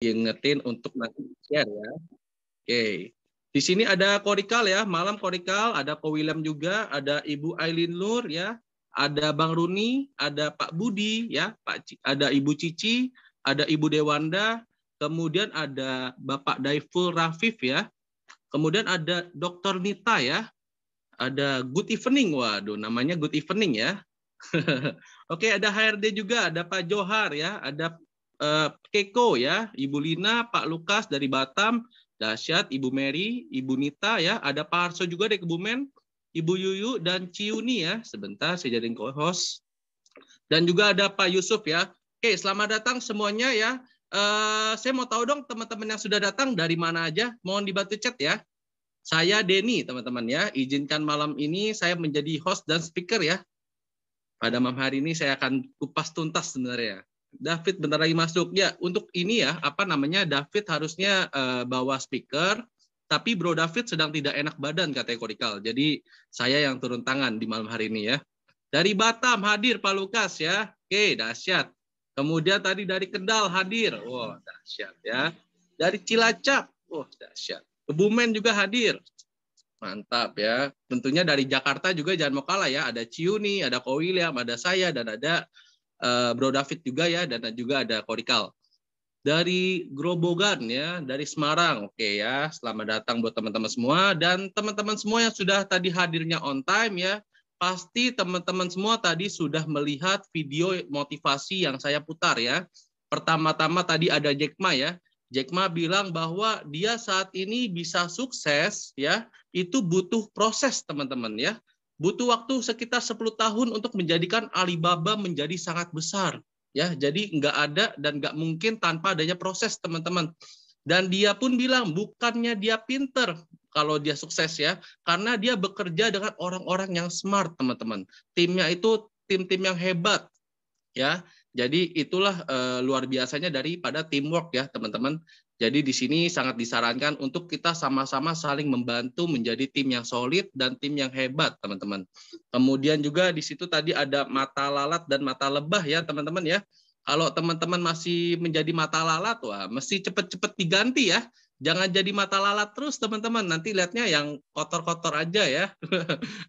diingetin untuk nanti share ya. Oke. Di sini ada Korikal ya, malam Korikal, ada Ko William juga, ada Ibu Aileen Nur ya, ada Bang Runi, ada Pak Budi ya, ada Ibu Cici, ada Ibu Dewanda, kemudian ada Bapak Daiful Rafif ya, kemudian ada Dr. Nita ya, ada Good Evening, waduh namanya Good Evening ya. Oke, ada HRD juga, ada Pak Johar ya, ada Keko ya, Ibu Lina, Pak Lukas dari Batam, dahsyat, Ibu Mary, Ibu Nita ya, ada Pak Harso juga dari Kebumen, Ibu Yuyu dan Ciuni ya. Sebentar saya jadi co-host. Dan juga ada Pak Yusuf ya. Oke, selamat datang semuanya ya. Saya mau tahu dong teman-teman yang sudah datang dari mana aja, mohon dibantu chat ya. Saya Denny teman-teman ya, izinkan malam ini saya menjadi host dan speaker ya. Pada malam hari ini saya akan kupas tuntas sebenarnya. David bentar lagi masuk ya. Untuk ini ya, David harusnya bawa speaker, tapi Bro David sedang tidak enak badan katanya Korikal. Jadi saya yang turun tangan di malam hari ini ya. Dari Batam hadir Pak Lukas ya. Oke, dahsyat. Kemudian tadi dari Kendal hadir. Wah, dahsyat ya. Dari Cilacap. Wah, dahsyat. Kebumen juga hadir. Mantap ya. Tentunya dari Jakarta juga jangan mau kalah ya. Ada Ciuni, ada Ko William, ada saya, dan ada Bro David juga ya, dan juga ada Korikal. Dari Grobogan ya, dari Semarang. Oke ya, selamat datang buat teman-teman semua. Dan teman-teman semua yang sudah tadi hadirnya on time ya, pasti teman-teman semua tadi sudah melihat video motivasi yang saya putar ya. Pertama-tama tadi ada Jack Ma ya. Jack Ma bilang bahwa dia saat ini bisa sukses ya, itu butuh proses teman-teman ya. Butuh waktu sekitar 10 tahun untuk menjadikan Alibaba menjadi sangat besar. Ya, jadi nggak ada dan nggak mungkin tanpa adanya proses teman-teman. Dan dia pun bilang bukannya dia pinter kalau dia sukses ya, karena dia bekerja dengan orang-orang yang smart teman-teman. Timnya itu tim-tim yang hebat ya. Jadi itulah luar biasanya daripada teamwork ya teman-teman. Jadi di sini sangat disarankan untuk kita sama-sama saling membantu menjadi tim yang solid dan tim yang hebat teman-teman. Kemudian juga di situ tadi ada mata lalat dan mata lebah ya teman-teman ya. Kalau teman-teman masih menjadi mata lalat, wah mesti cepet-cepet diganti ya. Jangan jadi mata lalat terus teman-teman. Nanti lihatnya yang kotor-kotor aja ya.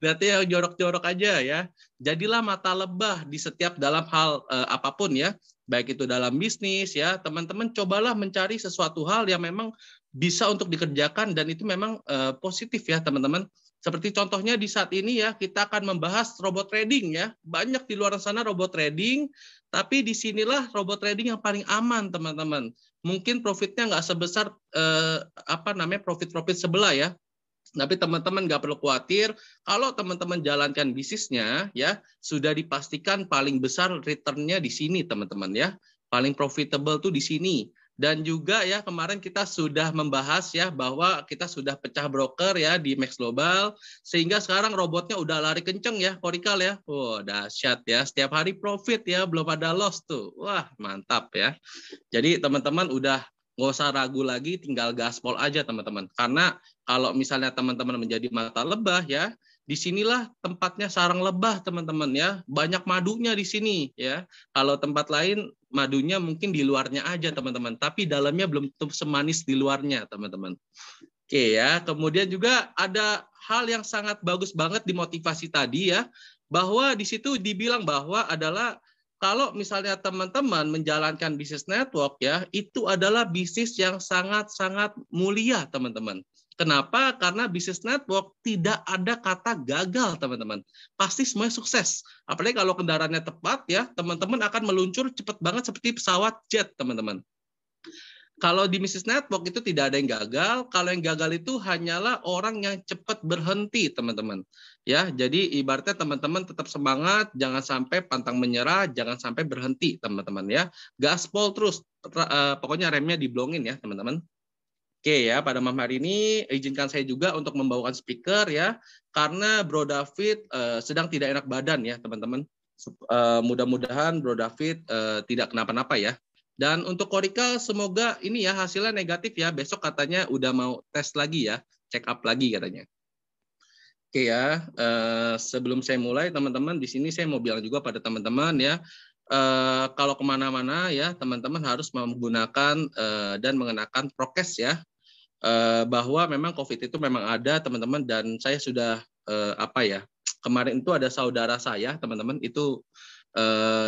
Lihatnya yang jorok-jorok aja ya. Jadilah mata lebah di setiap dalam hal apapun ya. Baik itu dalam bisnis ya, teman-teman cobalah mencari sesuatu hal yang memang bisa untuk dikerjakan dan itu memang positif ya teman-teman. Seperti contohnya di saat ini ya, kita akan membahas robot trading ya. Banyak di luar sana robot trading, tapi disinilah robot trading yang paling aman teman-teman. Mungkin profitnya nggak sebesar profit sebelah ya. Tapi teman-teman nggak perlu khawatir, kalau teman-teman jalankan bisnisnya, ya sudah dipastikan paling besar return-nya di sini, teman-teman ya. Paling profitable tuh di sini. Dan juga ya kemarin kita sudah membahas ya bahwa kita sudah pecah broker ya di Max Global, sehingga sekarang robotnya udah lari kenceng ya, Korikal ya. Wah, dahsyat ya. Setiap hari profit ya, belum ada loss tuh. Wah, mantap ya. Jadi teman-teman udah nggak usah ragu lagi, tinggal gaspol aja teman-teman. Karena kalau misalnya teman-teman menjadi mata lebah ya, disinilah tempatnya sarang lebah teman-teman ya. Banyak madunya di sini ya. Kalau tempat lain madunya mungkin di luarnya aja teman-teman. Tapi dalamnya belum tentu semanis di luarnya teman-teman. Oke ya. Kemudian juga ada hal yang sangat bagus banget di motivasi tadi ya. Bahwa di situ dibilang bahwa adalah kalau misalnya teman-teman menjalankan bisnis network ya, itu adalah bisnis yang sangat-sangat mulia teman-teman. Kenapa? Karena bisnis network tidak ada kata gagal teman-teman. Pasti semuanya sukses. Apalagi kalau kendaraannya tepat ya, teman-teman akan meluncur cepat banget seperti pesawat jet teman-teman. Kalau di bisnis network itu tidak ada yang gagal. Kalau yang gagal itu hanyalah orang yang cepat berhenti, teman-teman. Ya, jadi ibaratnya teman-teman tetap semangat, jangan sampai pantang menyerah, jangan sampai berhenti, teman-teman ya. Gaspol terus, pokoknya remnya diblongin ya, teman-teman. Oke ya, pada malam hari ini izinkan saya juga untuk membawakan speaker ya, karena Bro David sedang tidak enak badan ya, teman-teman. Mudah-mudahan Bro David tidak kenapa-napa ya. Dan untuk Korikal semoga ini ya hasilnya negatif ya. Besok katanya udah mau tes lagi ya, check up lagi katanya. Oke ya, sebelum saya mulai teman-teman, di sini saya mau bilang juga pada teman-teman ya, kalau kemana-mana ya teman-teman harus menggunakan dan mengenakan prokes ya, bahwa memang COVID itu memang ada teman-teman, dan saya sudah kemarin itu ada saudara saya teman-teman itu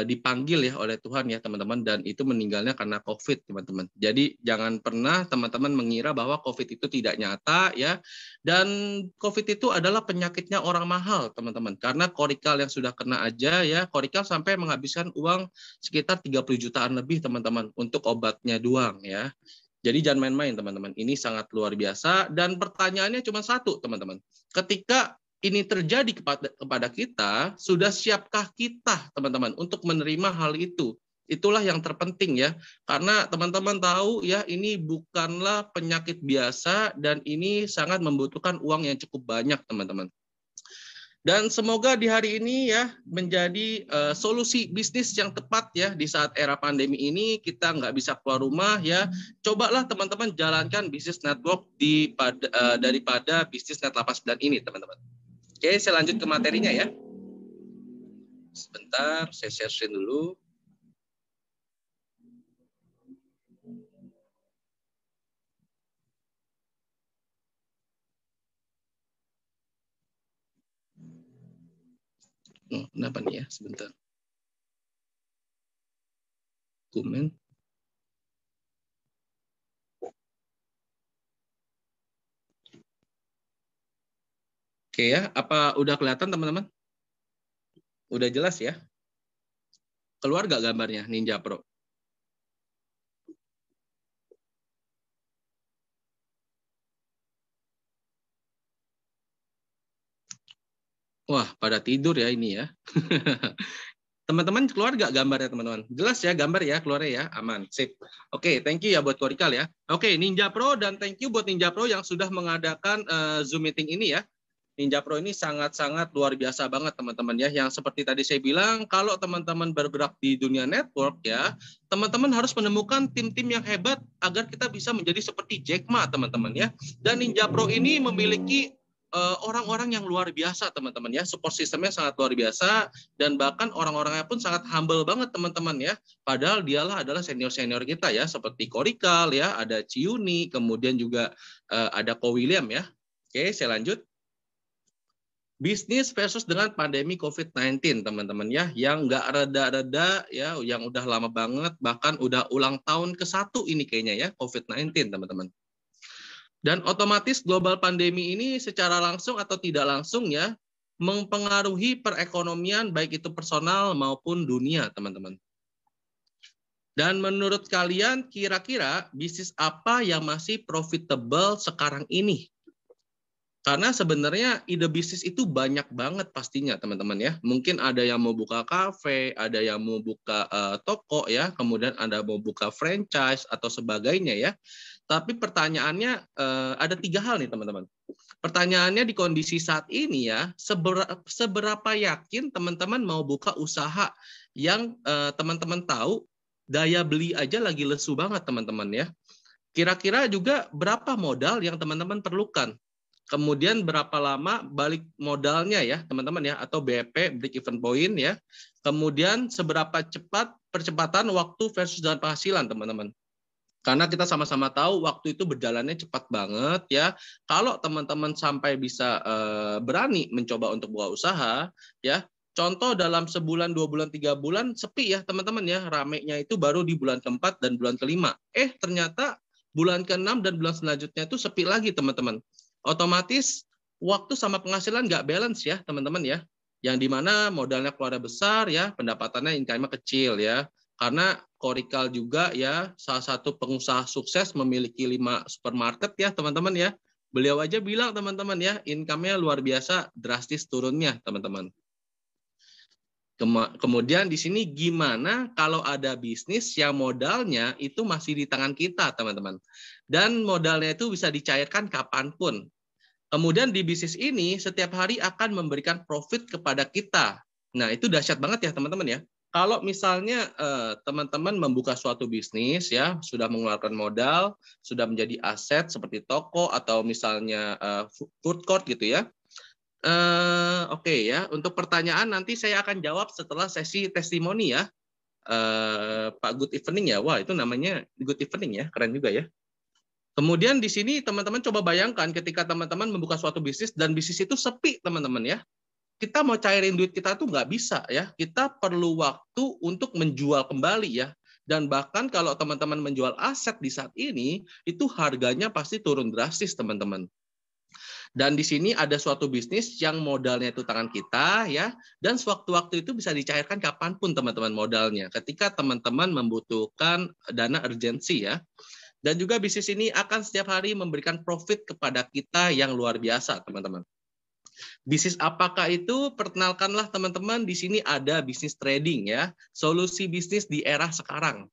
dipanggil ya oleh Tuhan ya teman-teman, dan itu meninggalnya karena COVID teman-teman. Jadi jangan pernah teman-teman mengira bahwa COVID itu tidak nyata ya, dan COVID itu adalah penyakitnya orang mahal teman-teman, karena Korikal yang sudah kena aja ya, Korikal sampai menghabiskan uang sekitar 30 jutaan lebih teman-teman untuk obatnya doang ya. Jadi jangan main-main teman-teman, ini sangat luar biasa, dan pertanyaannya cuma satu teman-teman. Ketika ini terjadi kepada kita, sudah siapkah kita teman-teman untuk menerima hal itu? Itulah yang terpenting ya, karena teman-teman tahu ya, ini bukanlah penyakit biasa dan ini sangat membutuhkan uang yang cukup banyak teman-teman. Dan semoga di hari ini ya menjadi solusi bisnis yang tepat ya di saat era pandemi ini, kita nggak bisa keluar rumah ya. Cobalah teman-teman jalankan bisnis network daripada bisnis net 89 ini teman-teman. Oke, saya lanjut ke materinya ya. Sebentar, saya share screen dulu. Kenapa nih ya? Sebentar. Komen. Oke ya, apa udah kelihatan teman-teman? Udah jelas ya? Keluar nggak gambarnya Ninja Pro? Wah, pada tidur ya ini ya. Teman-teman keluar nggak gambarnya teman-teman? Jelas ya gambar ya, keluarnya ya, aman, sip. Oke, thank you ya buat Korikal ya. Oke, Ninja Pro, dan thank you buat Ninja Pro yang sudah mengadakan Zoom meeting ini ya. Ninja Pro ini sangat-sangat luar biasa banget teman-teman ya. Yang seperti tadi saya bilang, kalau teman-teman bergerak di dunia network ya, teman-teman harus menemukan tim-tim yang hebat agar kita bisa menjadi seperti Jack Ma teman-teman ya. Dan Ninja Pro ini memiliki orang-orang yang luar biasa teman-teman ya, support sistemnya sangat luar biasa, dan bahkan orang-orangnya pun sangat humble banget teman-teman ya, padahal dialah adalah senior-senior kita ya, seperti Korikal ya, ada Ciuni, kemudian juga ada Ko William ya. Oke, saya lanjut. Bisnis versus dengan pandemi COVID-19 teman-teman ya, yang nggak reda-reda ya, yang udah lama banget, bahkan udah ulang tahun ke-1 ini kayaknya ya, COVID-19 teman-teman. Dan otomatis global pandemi ini secara langsung atau tidak langsung ya mempengaruhi perekonomian baik itu personal maupun dunia teman-teman. Dan menurut kalian kira-kira bisnis apa yang masih profitable sekarang ini? Karena sebenarnya ide bisnis itu banyak banget pastinya teman-teman ya. Mungkin ada yang mau buka kafe, ada yang mau buka toko ya, kemudian ada mau buka franchise atau sebagainya ya. Tapi pertanyaannya ada 3 hal nih teman-teman. Pertanyaannya di kondisi saat ini ya, seberapa yakin teman-teman mau buka usaha yang teman-teman tahu daya beli aja lagi lesu banget teman-teman ya. Kira-kira juga berapa modal yang teman-teman perlukan. Kemudian berapa lama balik modalnya ya teman-teman ya, atau BEP, break even point ya. Kemudian seberapa cepat percepatan waktu versus dengan penghasilan teman-teman. Karena kita sama-sama tahu waktu itu berjalannya cepat banget ya. Kalau teman-teman sampai bisa berani mencoba untuk buka usaha ya. Contoh dalam sebulan, 2 bulan, 3 bulan sepi ya teman-teman ya. Ramenya itu baru di bulan ke-4 dan bulan ke-5. Ternyata bulan ke-6 dan bulan selanjutnya itu sepi lagi teman-teman. Otomatis waktu sama penghasilan nggak balance ya teman-teman ya. Yang dimana modalnya keluarnya besar ya, pendapatannya income-nya kecil ya. Karena Korikal juga ya salah satu pengusaha sukses, memiliki 5 supermarket ya teman-teman ya. Beliau aja bilang teman-teman ya, income-nya luar biasa drastis turunnya teman-teman. Kemudian di sini gimana kalau ada bisnis yang modalnya itu masih di tangan kita teman-teman. Dan modalnya itu bisa dicairkan kapanpun. Kemudian di bisnis ini setiap hari akan memberikan profit kepada kita. Nah itu dahsyat banget ya teman-teman ya. Kalau misalnya teman-teman membuka suatu bisnis ya, sudah mengeluarkan modal, sudah menjadi aset seperti toko atau misalnya food court gitu ya. Oke ya, untuk pertanyaan nanti saya akan jawab setelah sesi testimoni ya. Pak Good Evening ya. Wah, itu namanya Good Evening ya, keren juga ya. Kemudian di sini teman-teman coba bayangkan ketika teman-teman membuka suatu bisnis dan bisnis itu sepi teman-teman ya. Kita mau cairin duit kita tuh nggak bisa ya. Kita perlu waktu untuk menjual kembali ya. Dan bahkan kalau teman-teman menjual aset di saat ini, itu harganya pasti turun drastis teman-teman. Dan di sini ada suatu bisnis yang modalnya itu tangan kita ya, dan sewaktu-waktu itu bisa dicairkan kapanpun teman-teman modalnya. Ketika teman-teman membutuhkan dana urgensi ya. Dan juga bisnis ini akan setiap hari memberikan profit kepada kita yang luar biasa, teman-teman. Bisnis apakah itu? Perkenalkanlah teman-teman, di sini ada bisnis trading ya, solusi bisnis di era sekarang.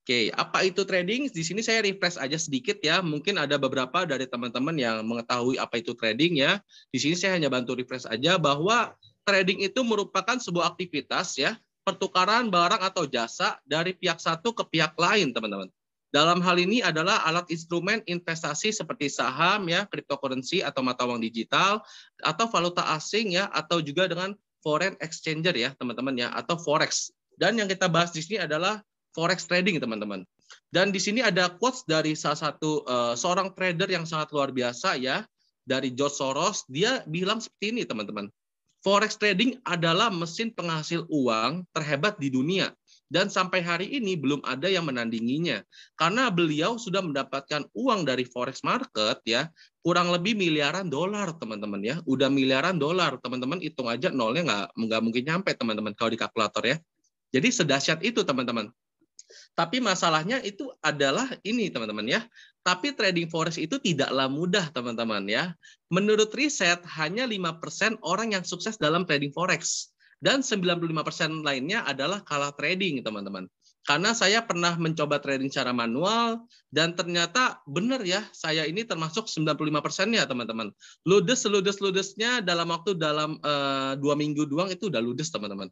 Oke, apa itu trading? Di sini saya refresh aja sedikit ya. Mungkin ada beberapa dari teman-teman yang mengetahui apa itu trading ya. Di sini saya hanya bantu refresh aja bahwa trading itu merupakan sebuah aktivitas ya, pertukaran barang atau jasa dari pihak satu ke pihak lain, teman-teman. Dalam hal ini adalah alat instrumen investasi seperti saham ya, cryptocurrency atau mata uang digital atau valuta asing ya, atau juga dengan foreign exchanger ya, teman-teman ya, atau forex. Dan yang kita bahas di sini adalah forex trading, teman-teman. Dan di sini ada quotes dari salah satu seorang trader yang sangat luar biasa ya, dari George Soros. Dia bilang seperti ini, teman-teman. Forex trading adalah mesin penghasil uang terhebat di dunia. Dan sampai hari ini belum ada yang menandinginya. Karena beliau sudah mendapatkan uang dari forex market ya, kurang lebih miliaran dolar, teman-teman ya. Udah miliaran dolar, teman-teman hitung aja nolnya nggak mungkin nyampe, teman-teman, kalau di kalkulator ya. Jadi sedahsyat itu, teman-teman. Tapi masalahnya itu adalah ini, teman-teman ya. Tapi trading forex itu tidaklah mudah, teman-teman ya. Menurut riset, hanya 5% orang yang sukses dalam trading forex. Dan 95% lainnya adalah kalah trading, teman-teman. Karena saya pernah mencoba trading secara manual, dan ternyata benar ya, saya ini termasuk 95%-nya, teman-teman. Ludes-ludesnya dalam 2 minggu doang itu udah ludes, teman-teman.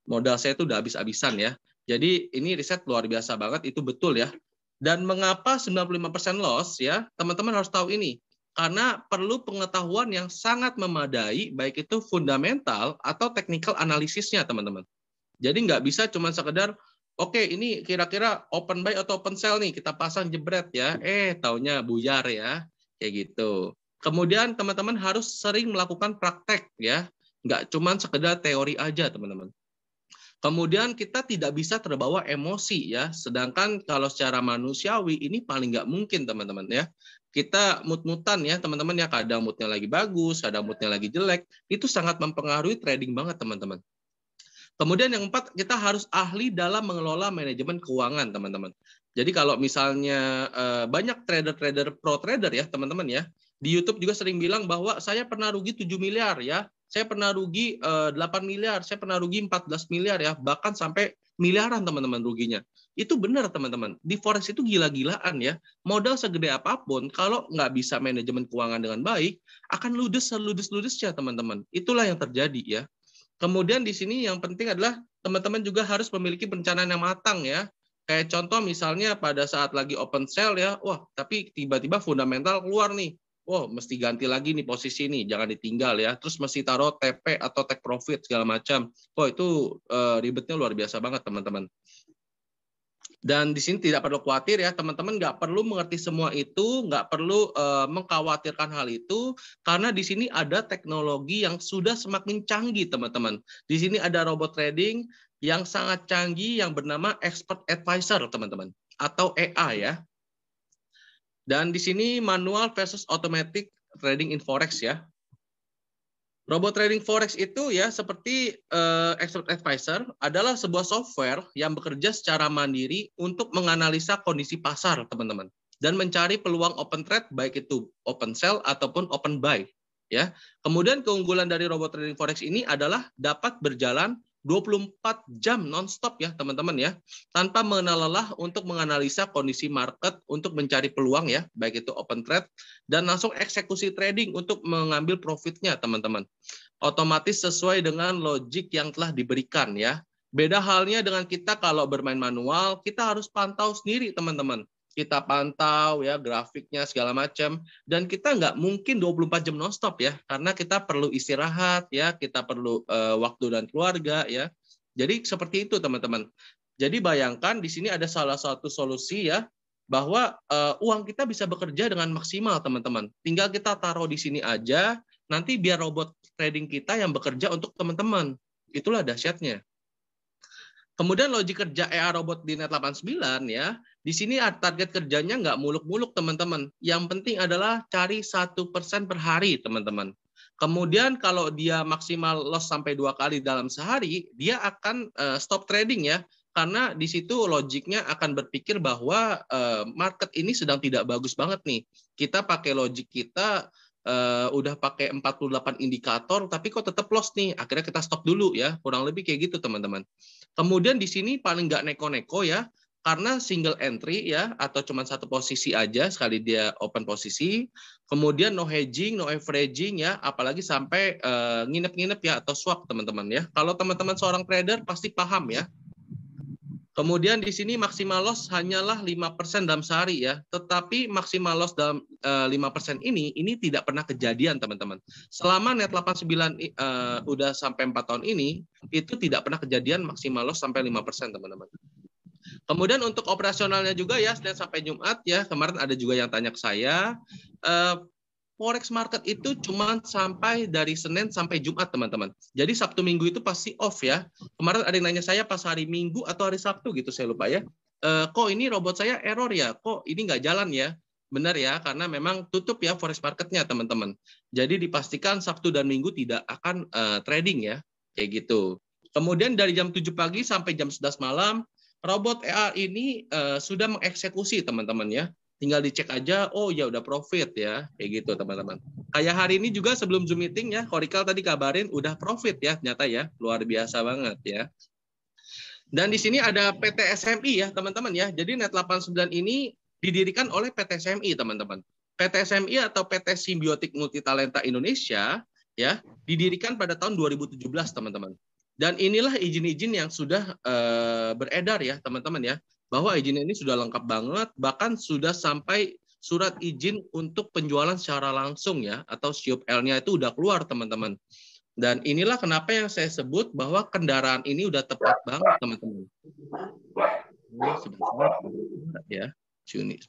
Modal saya itu udah habis-habisan ya. Jadi ini riset luar biasa banget, itu betul ya. Dan mengapa 95% loss ya, teman-teman harus tahu ini. Karena perlu pengetahuan yang sangat memadai, baik itu fundamental atau technical analisisnya, teman-teman. Jadi nggak bisa cuma sekedar, oke, ini kira-kira open buy atau open sell nih, kita pasang jebret ya, taunya buyar ya, kayak gitu. Kemudian teman-teman harus sering melakukan praktek ya, nggak cuma sekedar teori aja, teman-teman. Kemudian kita tidak bisa terbawa emosi ya, sedangkan kalau secara manusiawi ini paling nggak mungkin, teman-teman ya. Kita mut-mutan ya, teman-teman ya, kadang moodnya lagi bagus, kadang moodnya lagi jelek, itu sangat mempengaruhi trading banget, teman-teman. Kemudian yang 4, kita harus ahli dalam mengelola manajemen keuangan, teman-teman. Jadi kalau misalnya banyak trader-trader pro trader ya, teman-teman ya, di YouTube juga sering bilang bahwa saya pernah rugi 7 miliar ya, saya pernah rugi 8 miliar, saya pernah rugi 14 miliar ya, bahkan sampai miliaran, teman-teman, ruginya. Itu benar, teman-teman. Di forex itu gila-gilaan ya. Modal segede apapun, kalau nggak bisa manajemen keuangan dengan baik, akan ludes-ludesnya, teman-teman. Itulah yang terjadi ya. Kemudian di sini yang penting adalah teman-teman juga harus memiliki perencanaan yang matang ya. Kayak contoh misalnya pada saat lagi open sell ya, wah tapi tiba-tiba fundamental keluar nih. Wah, mesti ganti lagi nih posisi nih, jangan ditinggal ya. Terus mesti taruh TP atau take profit segala macam. Wah, itu ribetnya luar biasa banget, teman-teman. Dan di sini tidak perlu khawatir ya, teman-teman nggak perlu mengerti semua itu, nggak perlu mengkhawatirkan hal itu, karena di sini ada teknologi yang sudah semakin canggih, teman-teman. Di sini ada robot trading yang sangat canggih yang bernama Expert Advisor, teman-teman, atau EA ya. Dan di sini manual versus automatic trading in forex ya. Robot trading forex itu ya seperti Expert Advisor adalah sebuah software yang bekerja secara mandiri untuk menganalisa kondisi pasar, teman-teman, dan mencari peluang open trade baik itu open sell ataupun open buy ya. Kemudian keunggulan dari robot trading forex ini adalah dapat berjalan 24 jam nonstop ya, teman-teman ya, tanpa mengenal lelah untuk menganalisa kondisi market untuk mencari peluang ya, baik itu open trade dan langsung eksekusi trading untuk mengambil profitnya, teman-teman. Otomatis sesuai dengan logik yang telah diberikan ya. Beda halnya dengan kita kalau bermain manual, kita harus pantau sendiri, teman-teman. Kita pantau ya grafiknya segala macam, dan kita nggak mungkin 24 jam nonstop ya, karena kita perlu istirahat ya, kita perlu waktu dan keluarga ya. Jadi seperti itu teman-teman. Jadi bayangkan di sini ada salah satu solusi ya, bahwa uang kita bisa bekerja dengan maksimal teman-teman. Tinggal kita taruh di sini aja, nanti biar robot trading kita yang bekerja untuk teman-teman. Itulah dahsyatnya. Kemudian logik kerja AI robot di Net89 ya, di sini target kerjanya nggak muluk-muluk teman-teman. Yang penting adalah cari 1% per hari teman-teman. Kemudian kalau dia maksimal loss sampai 2 kali dalam sehari, dia akan stop trading ya. Karena di situ logiknya akan berpikir bahwa market ini sedang tidak bagus banget nih. Kita pakai logik kita udah pakai 48 indikator, tapi kok tetap loss nih. Akhirnya kita stop dulu ya. Kurang lebih kayak gitu teman-teman. Kemudian di sini paling nggak neko-neko ya, karena single entry ya, atau cuma satu posisi aja sekali dia open posisi. Kemudian no hedging, no averaging ya, apalagi sampai nginep-nginep ya atau swap teman-teman ya. Kalau teman-teman seorang trader pasti paham ya. Kemudian di sini maksimal loss hanyalah 5% dalam sehari ya. Tetapi maksimal loss dalam 5% ini tidak pernah kejadian teman-teman. Selama Net89 udah sampai 4 tahun ini, itu tidak pernah kejadian maksimal loss sampai 5% teman-teman. Kemudian untuk operasionalnya juga ya, Senin sampai Jumat ya, kemarin ada juga yang tanya ke saya, Forex market itu cuma sampai dari Senin sampai Jumat, teman-teman. Jadi Sabtu Minggu itu pasti off ya. Kemarin ada yang nanya saya pas hari Minggu atau hari Sabtu gitu, saya lupa ya. Kok ini robot saya error ya? Kok ini nggak jalan ya? Benar ya, karena memang tutup ya Forex marketnya, teman-teman. Jadi dipastikan Sabtu dan Minggu tidak akan trading ya, kayak gitu. Kemudian dari jam 7 pagi sampai jam 11 malam, robot ER ini sudah mengeksekusi, teman-teman ya. Tinggal dicek aja, oh ya udah profit ya, kayak gitu teman-teman. Kayak hari ini juga sebelum Zoom meeting ya, Korikal tadi kabarin udah profit ya, ternyata ya, luar biasa banget ya. Dan di sini ada PT SMI ya teman-teman ya, jadi Net89 ini didirikan oleh PT SMI teman-teman. PT SMI atau PT Simbiotik Multitalenta Indonesia ya, didirikan pada tahun 2017 teman-teman. Dan inilah izin-izin yang sudah beredar ya teman-teman ya, bahwa izin ini sudah lengkap banget, bahkan sudah sampai surat izin untuk penjualan secara langsung ya, atau SIUP-L-nya itu udah keluar teman-teman. Dan inilah kenapa yang saya sebut bahwa kendaraan ini udah tepat banget teman-teman. Ini sebentar ya, Juni.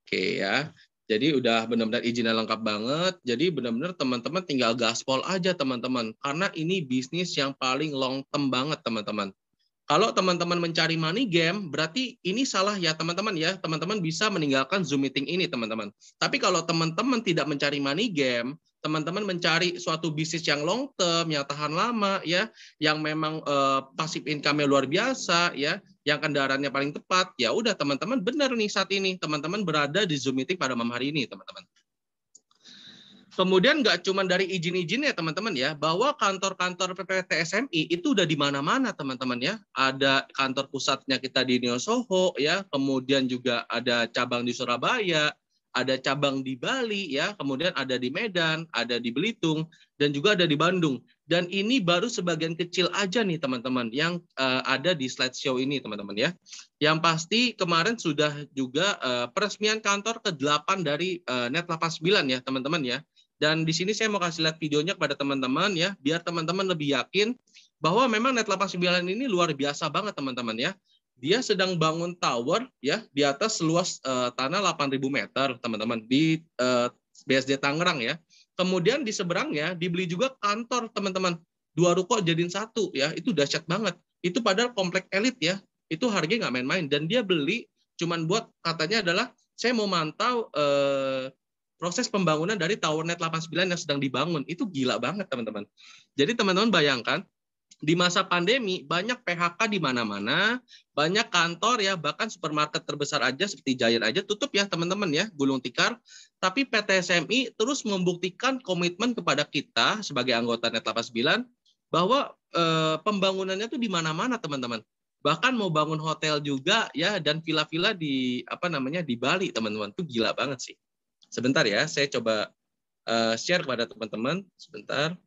Oke ya. Jadi udah benar-benar izinnya lengkap banget. Jadi benar-benar teman-teman tinggal gaspol aja teman-teman. Karena ini bisnis yang paling long term banget teman-teman. Kalau teman-teman mencari money game, berarti ini salah ya teman-teman ya. Teman-teman bisa meninggalkan Zoom meeting ini teman-teman. Tapi kalau teman-teman tidak mencari money game, teman-teman mencari suatu bisnis yang long term, yang tahan lama ya, yang memang passive income-nya luar biasa ya, yang kendaraannya paling tepat, ya udah teman-teman benar nih saat ini teman-teman berada di Zoom meeting pada malam hari ini teman-teman. Kemudian nggak cuma dari izin-izin ya teman-teman ya, bahwa kantor-kantor PT SMI itu udah di mana-mana teman-teman ya. Ada kantor pusatnya kita di Neo Soho ya, kemudian juga ada cabang di Surabaya, ada cabang di Bali ya, kemudian ada di Medan, ada di Belitung, dan juga ada di Bandung. Dan ini baru sebagian kecil aja nih teman-teman yang ada di slideshow ini teman-teman ya. Yang pasti kemarin sudah juga peresmian kantor ke-8 dari Net89 ya teman-teman ya. Dan di sini saya mau kasih lihat videonya kepada teman-teman ya, biar teman-teman lebih yakin bahwa memang Net89 ini luar biasa banget teman-teman ya. Dia sedang bangun tower ya di atas seluas tanah 8.000 meter teman-teman di BSD Tangerang ya. Kemudian di seberangnya dibeli juga kantor teman-teman. 2 ruko jadiin 1 ya, itu dahsyat banget. Itu padahal komplek elit ya, itu harganya nggak main-main. Dan dia beli cuman buat katanya adalah saya mau mantau proses pembangunan dari Tower Net89 yang sedang dibangun. Itu gila banget teman-teman. Jadi teman-teman bayangkan, di masa pandemi banyak PHK di mana-mana, banyak kantor ya, bahkan supermarket terbesar aja seperti Giant aja tutup ya teman-teman ya, gulung tikar. Tapi PT SMI terus membuktikan komitmen kepada kita sebagai anggota Net89 bahwa pembangunannya tuh di mana-mana teman-teman. Bahkan mau bangun hotel juga ya, dan villa-villa di di Bali teman-teman. Tuh gila banget sih. Sebentar ya, saya coba share kepada teman-teman. Sebentar.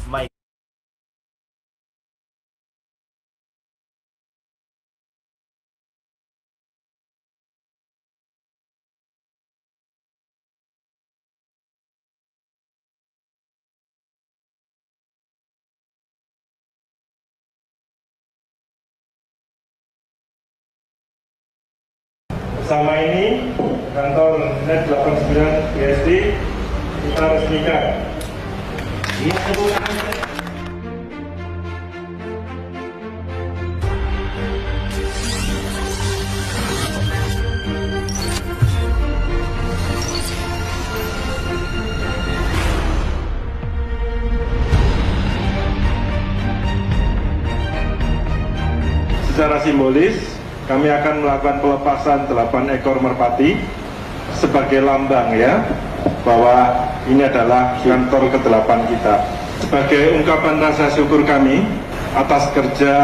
mic. Bersama ini, kantor Net 89 BSD kita resmikan. Secara simbolis, kami akan melakukan pelepasan 8 ekor merpati sebagai lambang ya, bahwa ini adalah kantor ke-8 kita. Sebagai ungkapan rasa syukur kami atas kerja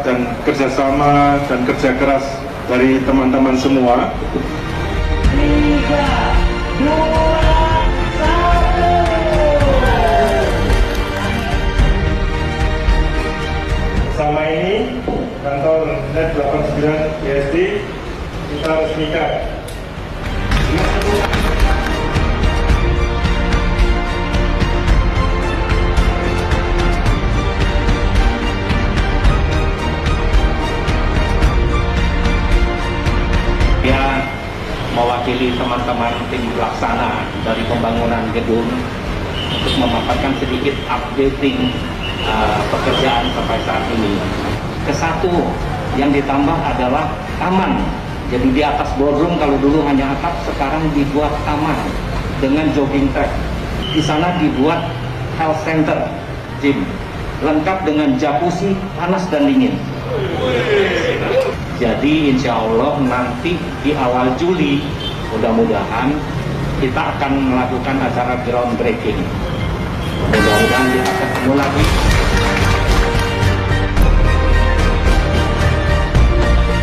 dan kerjasama dan kerja keras dari teman-teman semua. 3, 2, 1. Bersama ini, kantor Net 89 BSD kita resmikan. Dia mewakili teman-teman tim pelaksana dari pembangunan gedung untuk memaparkan sedikit updating pekerjaan sampai saat ini. Kesatu yang ditambah adalah taman. Jadi di atas ballroom kalau dulu hanya atap, sekarang dibuat taman dengan jogging track. Di sana dibuat health center, gym, lengkap dengan jacuzzi panas dan dingin. Jadi insya Allah nanti di awal Juli mudah-mudahan kita akan melakukan acara groundbreaking. Mudah-mudahan kita ketemu lagi.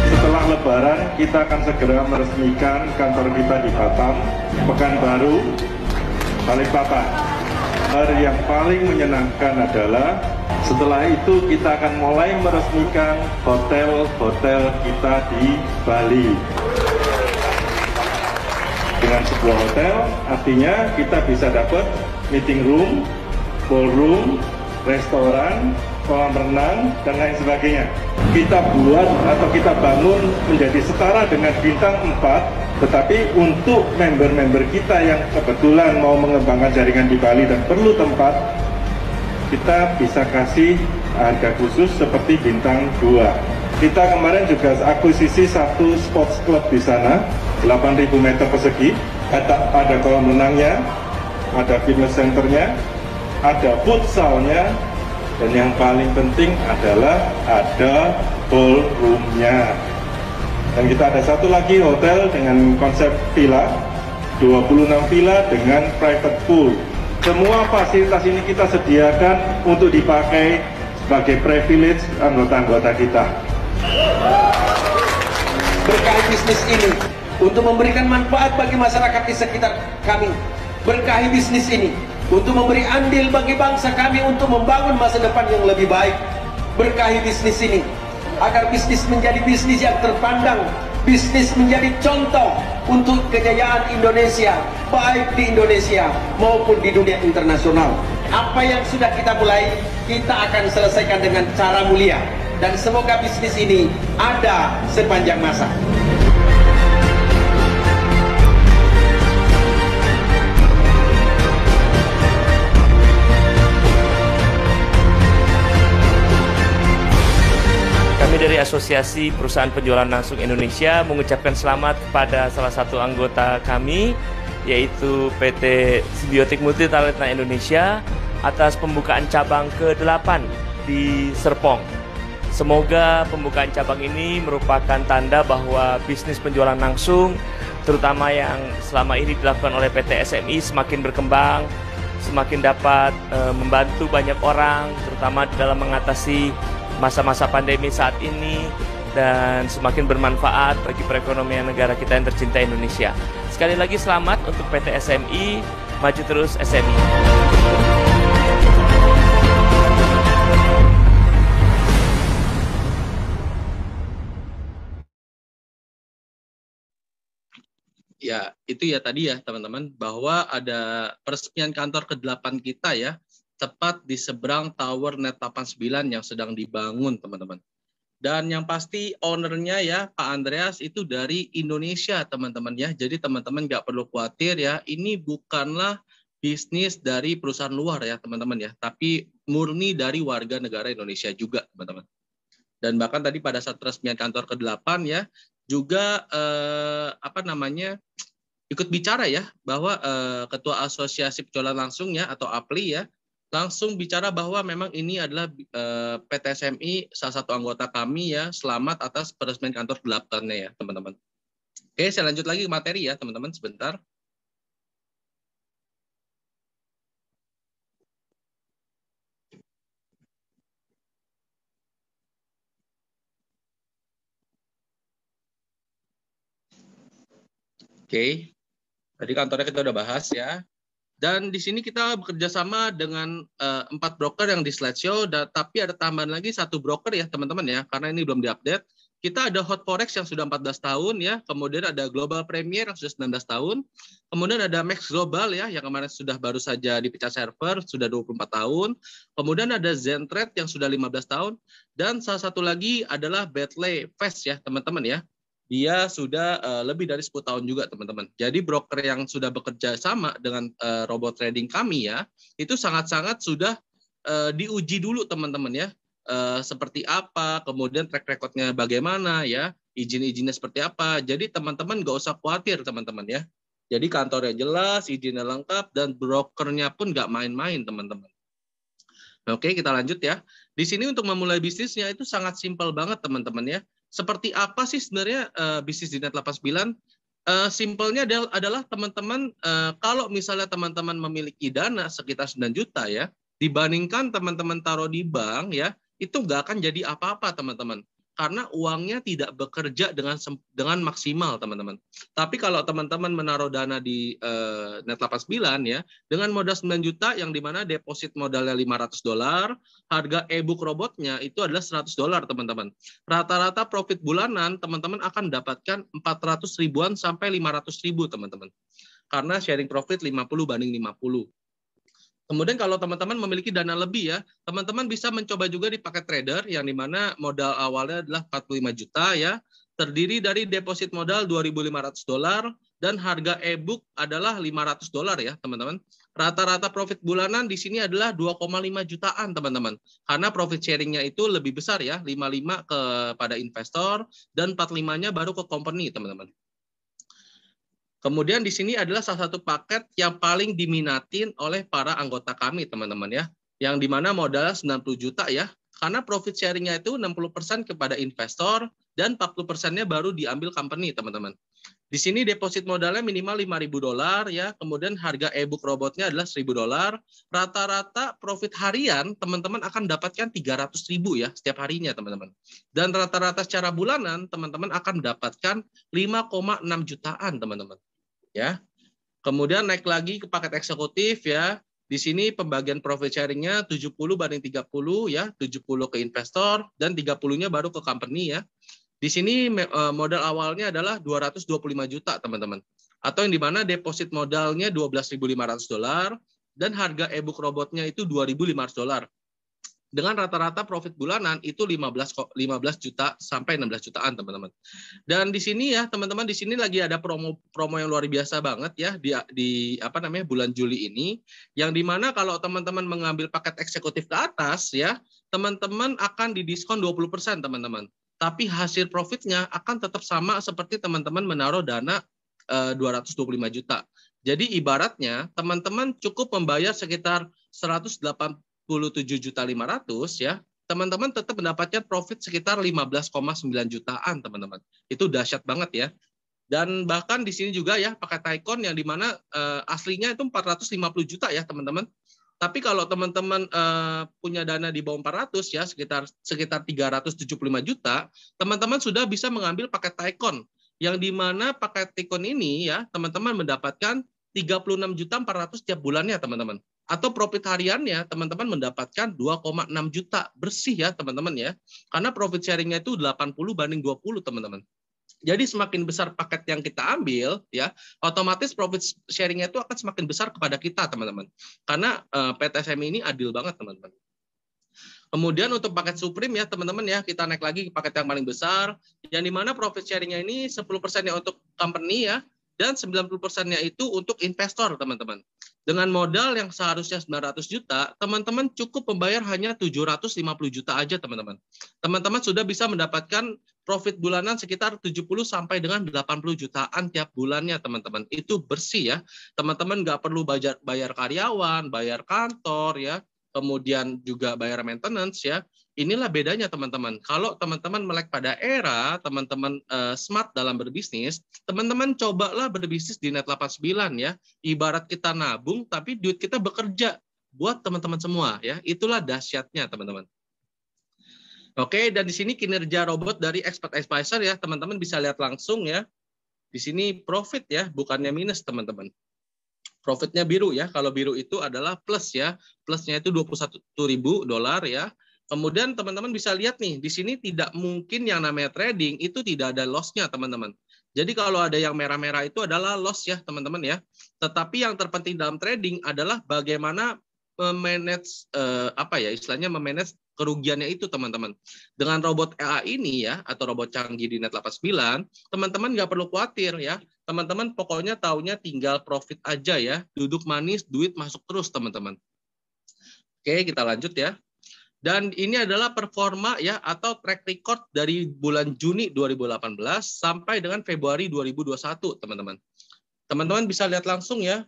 Setelah Lebaran kita akan segera meresmikan kantor kita di Batam, Pekanbaru, Balikpapan. Hari yang paling menyenangkan adalah setelah itu kita akan mulai meresmikan hotel-hotel kita di Bali. Dengan sebuah hotel, artinya kita bisa dapat meeting room, ballroom, restoran, kolam renang, dan lain sebagainya. Kita buat atau kita bangun menjadi setara dengan bintang 4, tetapi untuk member-member kita yang kebetulan mau mengembangkan jaringan di Bali dan perlu tempat, kita bisa kasih harga khusus seperti bintang 2. Kita kemarin juga akuisisi satu sports club di sana, 8.000 meter persegi, ada kolam renangnya, ada fitness centernya, ada futsalnya, dan yang paling penting adalah ada ballroomnya. Dan kita ada satu lagi hotel dengan konsep villa, 26 villa dengan private pool. Semua fasilitas ini kita sediakan untuk dipakai sebagai privilege anggota-anggota kita. Berkahi bisnis ini untuk memberikan manfaat bagi masyarakat di sekitar kami. Berkahi bisnis ini untuk memberi andil bagi bangsa kami untuk membangun masa depan yang lebih baik. Berkahi bisnis ini agar bisnis menjadi bisnis yang terpandang, bisnis menjadi contoh untuk kejayaan Indonesia, baik di Indonesia maupun di dunia internasional. Apa yang sudah kita mulai, kita akan selesaikan dengan cara mulia, dan semoga bisnis ini ada sepanjang masa. Kami dari Asosiasi Perusahaan Penjualan Langsung Indonesia mengucapkan selamat kepada salah satu anggota kami, yaitu PT Simbiotik Multitalenta Indonesia, atas pembukaan cabang ke-8 di Serpong. Semoga pembukaan cabang ini merupakan tanda bahwa bisnis penjualan langsung, terutama yang selama ini dilakukan oleh PT SMI, semakin berkembang, semakin dapat membantu banyak orang, terutama dalam mengatasi masa-masa pandemi saat ini, dan semakin bermanfaat bagi perekonomian negara kita yang tercinta Indonesia. Sekali lagi selamat untuk PT SMI, maju terus SMI. Ya, itu ya tadi ya teman-teman, bahwa ada peresmian kantor ke-8 kita ya, tepat di seberang Tower Net 89 yang sedang dibangun teman-teman. Dan yang pasti ownernya ya Pak Andreas itu dari Indonesia teman-teman ya. Jadi teman-teman nggak perlu khawatir ya, ini bukanlah bisnis dari perusahaan luar ya teman-teman ya, tapi murni dari warga negara Indonesia juga teman-teman. Dan bahkan tadi pada saat peresmian kantor ke-8 ya, juga ikut bicara ya, bahwa Ketua Asosiasi Penjualan Langsung ya atau APLI ya, langsung bicara bahwa memang ini adalah PT SMI salah satu anggota kami ya, selamat atas peresmian kantor 8-nya ya teman-teman. Oke, saya lanjut lagi ke materi ya teman-teman sebentar. Oke, tadi kantornya kita udah bahas ya. Dan di sini kita bekerja sama dengan 4 broker yang di slideshow, tapi ada tambahan lagi 1 broker ya teman-teman ya, karena ini belum diupdate. Kita ada Hot Forex yang sudah 14 tahun ya, kemudian ada Global Premier yang sudah 19 tahun, kemudian ada Max Global ya, yang kemarin sudah baru saja dipecah server, sudah 24 tahun, kemudian ada Zentrade yang sudah 15 tahun, dan salah satu lagi adalah Bentley Fast ya teman-teman ya. Dia sudah lebih dari 10 tahun juga teman-teman. Jadi broker yang sudah bekerja sama dengan robot trading kami ya, itu sangat-sangat sudah diuji dulu teman-teman ya. Seperti apa, kemudian track record-nya bagaimana ya, izin-izinnya seperti apa. Jadi teman-teman nggak usah khawatir teman-teman ya. Jadi kantornya jelas, izinnya lengkap, dan brokernya pun nggak main-main teman-teman. Oke, kita lanjut ya. Di sini untuk memulai bisnisnya itu sangat simpel banget teman-teman ya. Seperti apa sih sebenarnya bisnis di Net 89? Simpelnya adalah teman-teman, kalau misalnya teman-teman memiliki dana sekitar 9 juta ya, dibandingkan teman-teman taruh di bank ya, itu nggak akan jadi apa-apa teman-teman. Karena uangnya tidak bekerja dengan maksimal teman-teman. Tapi kalau teman-teman menaruh dana di Net 89 ya, dengan modal 9 juta yang dimana deposit modalnya $500, harga e-book robotnya itu adalah $100 teman-teman. Rata-rata profit bulanan teman-teman akan mendapatkan 400 ribuan sampai 500 ribu teman-teman. Karena sharing profit 50 banding 50. Kemudian kalau teman-teman memiliki dana lebih ya, teman-teman bisa mencoba juga di paket trader yang dimana modal awalnya adalah 45 juta ya, terdiri dari deposit modal $2.500 dan harga e-book adalah $500 ya teman-teman. Rata-rata profit bulanan di sini adalah 2,5 jutaan teman-teman. Karena profit sharingnya itu lebih besar ya, 55 kepada investor dan 45-nya baru ke company teman-teman. Kemudian di sini adalah salah satu paket yang paling diminatin oleh para anggota kami, teman-teman ya. Yang dimana modalnya 90 juta ya. Karena profit sharing-nya itu 60% kepada investor dan 40%-nya baru diambil company, teman-teman. Di sini deposit modalnya minimal $5.000 ya. Kemudian harga e-book robotnya adalah $1.000. Rata-rata profit harian teman-teman akan dapatkan 300.000 ya setiap harinya, teman-teman. Dan rata-rata secara bulanan teman-teman akan mendapatkan 5,6 jutaan, teman-teman. Ya, kemudian naik lagi ke paket eksekutif ya. Di sini pembagian profit sharing-nya 70 banding 30 ya, 70 ke investor dan 30-nya baru ke company ya. Di sini modal awalnya adalah 225 juta teman-teman. Atau yang dimana deposit modalnya $12.500 dan harga e-book robotnya itu $2.500. Dengan rata-rata profit bulanan itu 15 juta sampai 16 jutaan teman-teman. Dan di sini ya teman-teman, di sini lagi ada promo yang luar biasa banget ya di bulan Juli ini, yang dimana kalau teman-teman mengambil paket eksekutif ke atas ya, teman-teman akan didiskon 20% teman-teman. Tapi hasil profitnya akan tetap sama seperti teman-teman menaruh dana 225 juta. Jadi ibaratnya teman-teman cukup membayar sekitar 187.500.000 ya, teman-teman tetap mendapatkan profit sekitar 15,9 jutaan teman-teman. Itu dahsyat banget ya. Dan bahkan di sini juga ya pakai Taikon yang dimana aslinya itu 450 juta ya teman-teman. Tapi kalau teman-teman punya dana di bawah 400 ya, sekitar 375 juta, teman-teman sudah bisa mengambil paket Taikon yang dimana paket Taikon ini ya teman-teman mendapatkan 36.400.000 tiap bulannya teman-teman. Atau profit hariannya teman-teman mendapatkan 2,6 juta bersih ya teman-teman ya. Karena profit sharing-nya itu 80 banding 20 teman-teman. Jadi semakin besar paket yang kita ambil, ya, otomatis profit sharing-nya itu akan semakin besar kepada kita, teman-teman. Karena PTSMI ini adil banget, teman-teman. Kemudian untuk paket Supreme ya, teman-teman ya, kita naik lagi ke paket yang paling besar, yang dimana profit sharing-nya ini 10%-nya untuk company ya, dan 90%-nya itu untuk investor, teman-teman. Dengan modal yang seharusnya 900 juta, teman-teman cukup membayar hanya 750 juta aja, teman-teman. Teman-teman sudah bisa mendapatkan profit bulanan sekitar 70 sampai dengan 80 jutaan tiap bulannya, teman-teman. Itu bersih ya. Teman-teman nggak perlu bayar karyawan, bayar kantor ya, kemudian juga bayar maintenance ya. Inilah bedanya, teman-teman. Kalau teman-teman melek pada era, teman-teman smart dalam berbisnis, teman-teman cobalah berbisnis di Net89 ya. Ibarat kita nabung, tapi duit kita bekerja buat teman-teman semua ya. Itulah dahsyatnya, teman-teman. Oke, dan di sini kinerja robot dari Expert Advisor ya, teman-teman bisa lihat langsung ya. Di sini profit ya, bukannya minus, teman-teman. Profitnya biru ya. Kalau biru itu adalah plus ya. Plusnya itu $21.000 ya. Kemudian teman-teman bisa lihat nih, di sini tidak mungkin yang namanya trading itu tidak ada loss-nya, teman-teman. Jadi kalau ada yang merah-merah itu adalah loss ya, teman-teman ya. Tetapi yang terpenting dalam trading adalah bagaimana memanage istilahnya memanage kerugiannya itu, teman-teman. Dengan robot AI ini ya, atau robot canggih di Net89, teman-teman nggak perlu khawatir ya. Teman-teman pokoknya taunya tinggal profit aja ya. Duduk manis, duit masuk terus, teman-teman. Oke, kita lanjut ya. Dan ini adalah performa ya atau track record dari bulan Juni 2018 sampai dengan Februari 2021, teman-teman. Teman-teman bisa lihat langsung ya.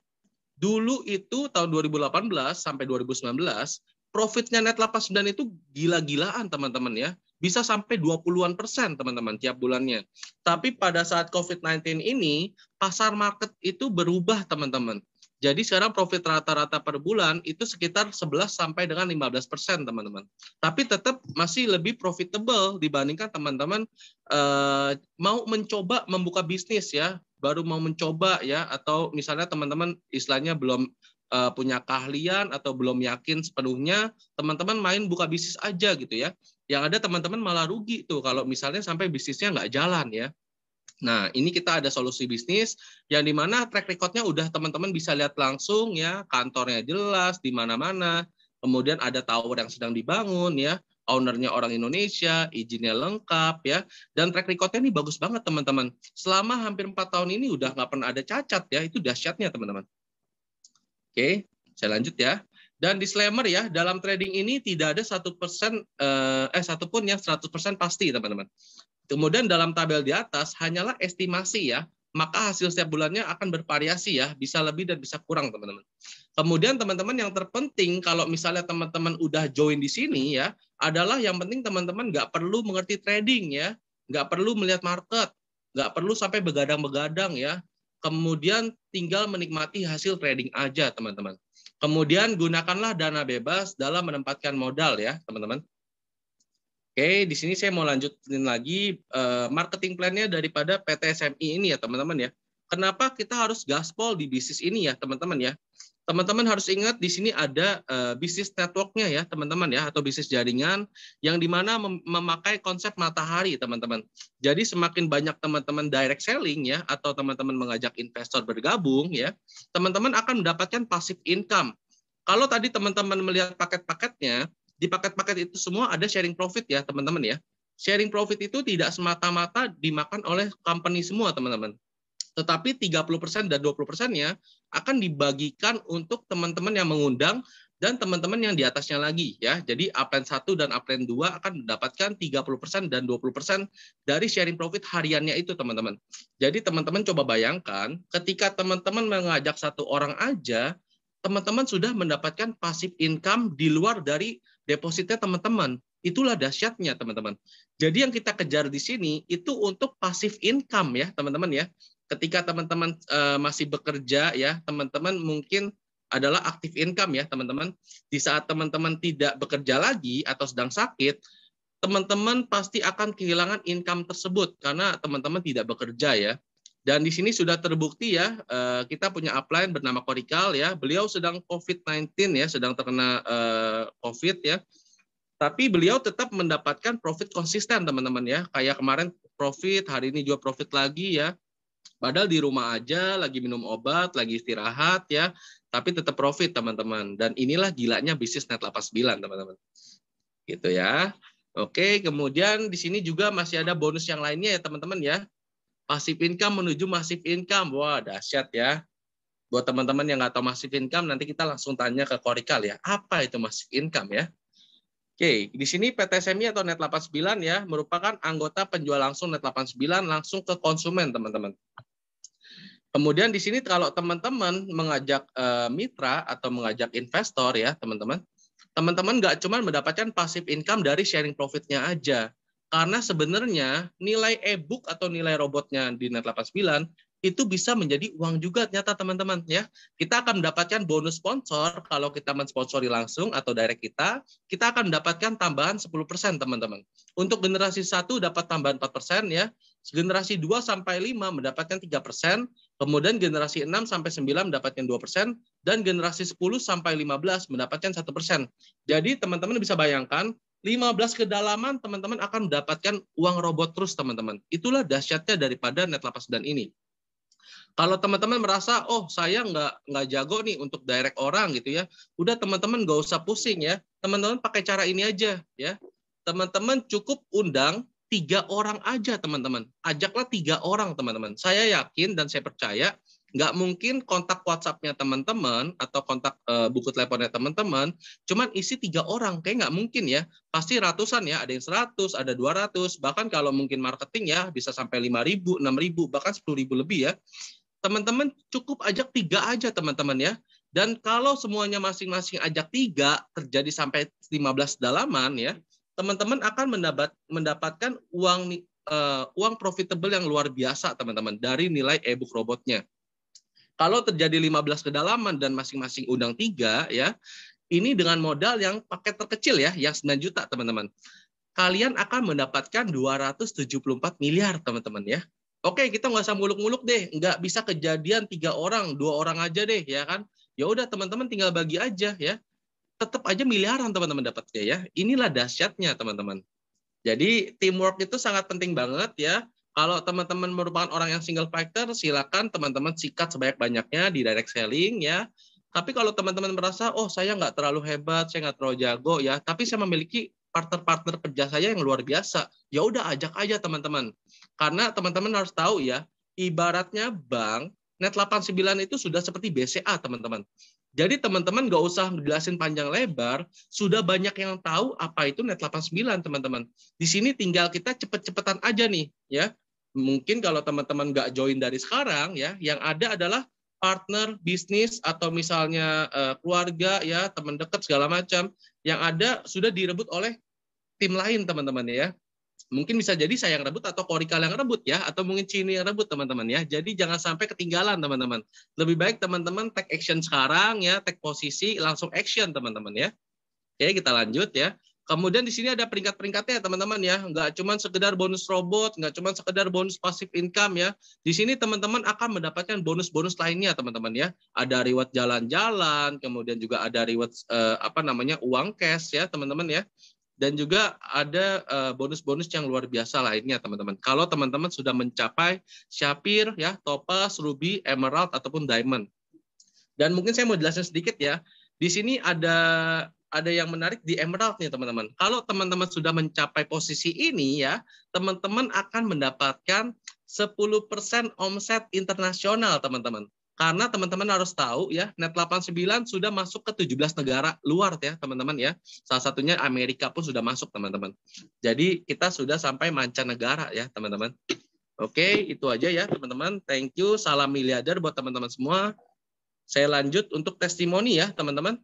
Dulu itu tahun 2018 sampai 2019, profitnya Net89 itu gila-gilaan, teman-teman ya. Bisa sampai 20-an%, teman-teman, tiap bulannya. Tapi pada saat COVID-19 ini, pasar market itu berubah, teman-teman. Jadi sekarang profit rata-rata per bulan itu sekitar 11 sampai dengan 15%, teman-teman. Tapi tetap masih lebih profitable dibandingkan teman-teman mau mencoba membuka bisnis ya, baru mau mencoba ya, atau misalnya teman-teman istilahnya belum punya keahlian atau belum yakin sepenuhnya, teman-teman main buka bisnis aja gitu ya. Yang ada teman-teman malah rugi tuh kalau misalnya sampai bisnisnya nggak jalan ya. Nah, ini kita ada solusi bisnis yang dimana track record-nya udah teman-teman bisa lihat langsung ya, kantornya jelas di mana-mana, kemudian ada tower yang sedang dibangun ya, ownernya orang Indonesia, izinnya lengkap ya, dan track record-nya ini bagus banget, teman-teman. Selama hampir 4 tahun ini udah nggak pernah ada cacat ya, itu dahsyatnya, teman-teman. Oke, saya lanjut ya. Dan disclaimer ya, dalam trading ini tidak ada satupun yang 100% pasti, teman-teman. Kemudian dalam tabel di atas hanyalah estimasi ya, maka hasil setiap bulannya akan bervariasi ya, bisa lebih dan bisa kurang, teman-teman. Kemudian teman-teman yang terpenting kalau misalnya teman-teman udah join di sini ya, adalah yang penting teman-teman nggak perlu mengerti trading ya, nggak perlu melihat market, nggak perlu sampai begadang-begadang ya. Kemudian tinggal menikmati hasil trading aja, teman-teman. Kemudian gunakanlah dana bebas dalam menempatkan modal ya, teman-teman. Oke, di sini saya mau lanjutin lagi marketing plan-nya daripada PTSMI ini ya, teman-teman ya. Kenapa kita harus gaspol di bisnis ini ya, teman-teman ya? Teman-teman harus ingat di sini ada bisnis network-nya ya, teman-teman ya, atau bisnis jaringan yang dimana memakai konsep matahari, teman-teman. Jadi semakin banyak teman-teman direct selling ya, atau teman-teman mengajak investor bergabung ya, teman-teman akan mendapatkan passive income. Kalau tadi teman-teman melihat paket-paketnya, di paket-paket itu semua ada sharing profit ya, teman-teman ya. Sharing profit itu tidak semata-mata dimakan oleh company semua, teman-teman. Tetapi 30% dan 20%-nya akan dibagikan untuk teman-teman yang mengundang dan teman-teman yang di atasnya lagi ya. Jadi upline 1 dan upline 2 akan mendapatkan 30% dan 20% dari sharing profit hariannya itu, teman-teman. Jadi teman-teman coba bayangkan ketika teman-teman mengajak 1 orang aja, teman-teman sudah mendapatkan passive income di luar dari depositnya teman-teman. Itulah dahsyatnya, teman-teman. Jadi yang kita kejar di sini itu untuk passive income ya, teman-teman ya. Ketika teman-teman masih bekerja ya, teman-teman mungkin adalah active income ya, teman-teman. Di saat teman-teman tidak bekerja lagi atau sedang sakit, teman-teman pasti akan kehilangan income tersebut karena teman-teman tidak bekerja ya. Dan di sini sudah terbukti ya, kita punya upline bernama Korikal ya. Beliau sedang COVID-19 ya, sedang terkena COVID ya. Tapi beliau tetap mendapatkan profit konsisten, teman-teman ya. Kayak kemarin profit, hari ini juga profit lagi ya. Padahal di rumah aja, lagi minum obat, lagi istirahat ya, tapi tetap profit teman-teman. Dan inilah gilanya bisnis Net89 teman-teman. Gitu ya. Oke, kemudian di sini juga masih ada bonus yang lainnya ya teman-teman ya. Passive income menuju massive income. Wah, dahsyat ya. Buat teman-teman yang nggak tahu massive income, nanti kita langsung tanya ke Korikal ya. Apa itu massive income ya? Oke, di sini PT SMI atau Net89 ya, merupakan anggota penjual langsung Net89 langsung ke konsumen teman-teman. Kemudian di sini kalau teman-teman mengajak mitra atau mengajak investor ya teman-teman, teman-teman nggak cuma mendapatkan passive income dari sharing profitnya aja. Karena sebenarnya nilai e-book atau nilai robotnya di Net89 itu bisa menjadi uang juga ternyata teman-teman ya. Kita akan mendapatkan bonus sponsor kalau kita mensponsori langsung atau direct kita akan mendapatkan tambahan 10% teman-teman. Untuk generasi 1 dapat tambahan 4% ya. Generasi 2 sampai 5 mendapatkan 3%, kemudian generasi 6 sampai 9 mendapatkan 2%, dan generasi 10 sampai 15 mendapatkan 1%. Jadi teman-teman bisa bayangkan 15 kedalaman teman-teman akan mendapatkan uang robot terus teman-teman. Itulah dahsyatnya daripada Net89 ini. Kalau teman-teman merasa, oh saya nggak jago nih untuk direct orang gitu ya, udah teman-teman nggak usah pusing ya. Teman-teman pakai cara ini aja ya. Teman-teman cukup undang 3 orang aja teman-teman. Ajaklah 3 orang teman-teman. Saya yakin dan saya percaya nggak mungkin kontak WhatsApp-nya teman-teman atau kontak buku teleponnya teman-teman cuman isi 3 orang. Kayak nggak mungkin ya. Pasti ratusan ya. Ada yang 100, ada 200. Bahkan kalau mungkin marketing ya bisa sampai 5.000, 6.000, bahkan 10.000 lebih ya. Teman-teman cukup ajak 3 aja teman-teman ya. Dan kalau semuanya masing-masing ajak 3 terjadi sampai 15 dalaman ya, teman-teman akan mendapatkan uang profitable yang luar biasa teman-teman dari nilai e-book robotnya. Kalau terjadi 15 kedalaman dan masing-masing undang 3 ya, ini dengan modal yang paket terkecil ya, yang 9 juta teman-teman. Kalian akan mendapatkan 274 miliar teman-teman ya. Oke, kita nggak usah muluk-muluk deh, nggak bisa kejadian 3 orang, 2 orang aja deh, ya kan? Ya udah teman-teman tinggal bagi aja ya, tetap aja miliaran teman-teman dapatnya ya. Inilah dahsyatnya teman-teman. Jadi teamwork itu sangat penting banget ya. Kalau teman-teman merupakan orang yang single factor, silakan teman-teman sikat sebanyak-banyaknya di direct selling ya. Tapi kalau teman-teman merasa, oh saya nggak terlalu hebat, saya nggak terlalu jago ya, tapi saya memiliki partner-partner kerja saya yang luar biasa, ya udah ajak aja teman-teman. Karena teman-teman harus tahu ya, ibaratnya bank, Net89 itu sudah seperti BCA teman-teman. Jadi teman-teman nggak usah jelasin panjang lebar, sudah banyak yang tahu apa itu Net89 teman-teman. Di sini tinggal kita cepet-cepetan aja nih ya. Mungkin kalau teman-teman nggak join dari sekarang ya, yang ada adalah partner bisnis atau misalnya keluarga ya, teman dekat segala macam yang ada sudah direbut oleh tim lain teman-teman ya. Mungkin bisa jadi saya yang rebut atau Korikal yang rebut ya, atau mungkin Cini yang rebut teman-teman ya. Jadi jangan sampai ketinggalan teman-teman. Lebih baik teman-teman take action sekarang ya, take posisi langsung action teman-teman ya. Oke, kita lanjut ya. Kemudian di sini ada peringkat-peringkatnya teman-teman ya. Nggak cuma sekedar bonus robot, nggak cuma sekedar bonus passive income ya. Di sini teman-teman akan mendapatkan bonus-bonus lainnya teman-teman ya. Ada reward jalan-jalan, kemudian juga ada reward uang cash ya teman-teman ya. Dan juga ada bonus-bonus yang luar biasa lainnya teman-teman. Kalau teman-teman sudah mencapai Sapphire ya, Topaz, Ruby, Emerald ataupun Diamond. Dan mungkin saya mau jelasin sedikit ya. Di sini ada yang menarik di Emerald nih teman-teman. Kalau teman-teman sudah mencapai posisi ini ya, teman-teman akan mendapatkan 10% omset internasional teman-teman. Karena teman-teman harus tahu ya, Net89 sudah masuk ke 17 negara luar ya teman-teman ya. Salah satunya Amerika pun sudah masuk teman-teman. Jadi kita sudah sampai mancanegara ya teman-teman. Oke, itu aja ya teman-teman. Thank you, salam miliarder buat teman-teman semua. Saya lanjut untuk testimoni ya teman-teman.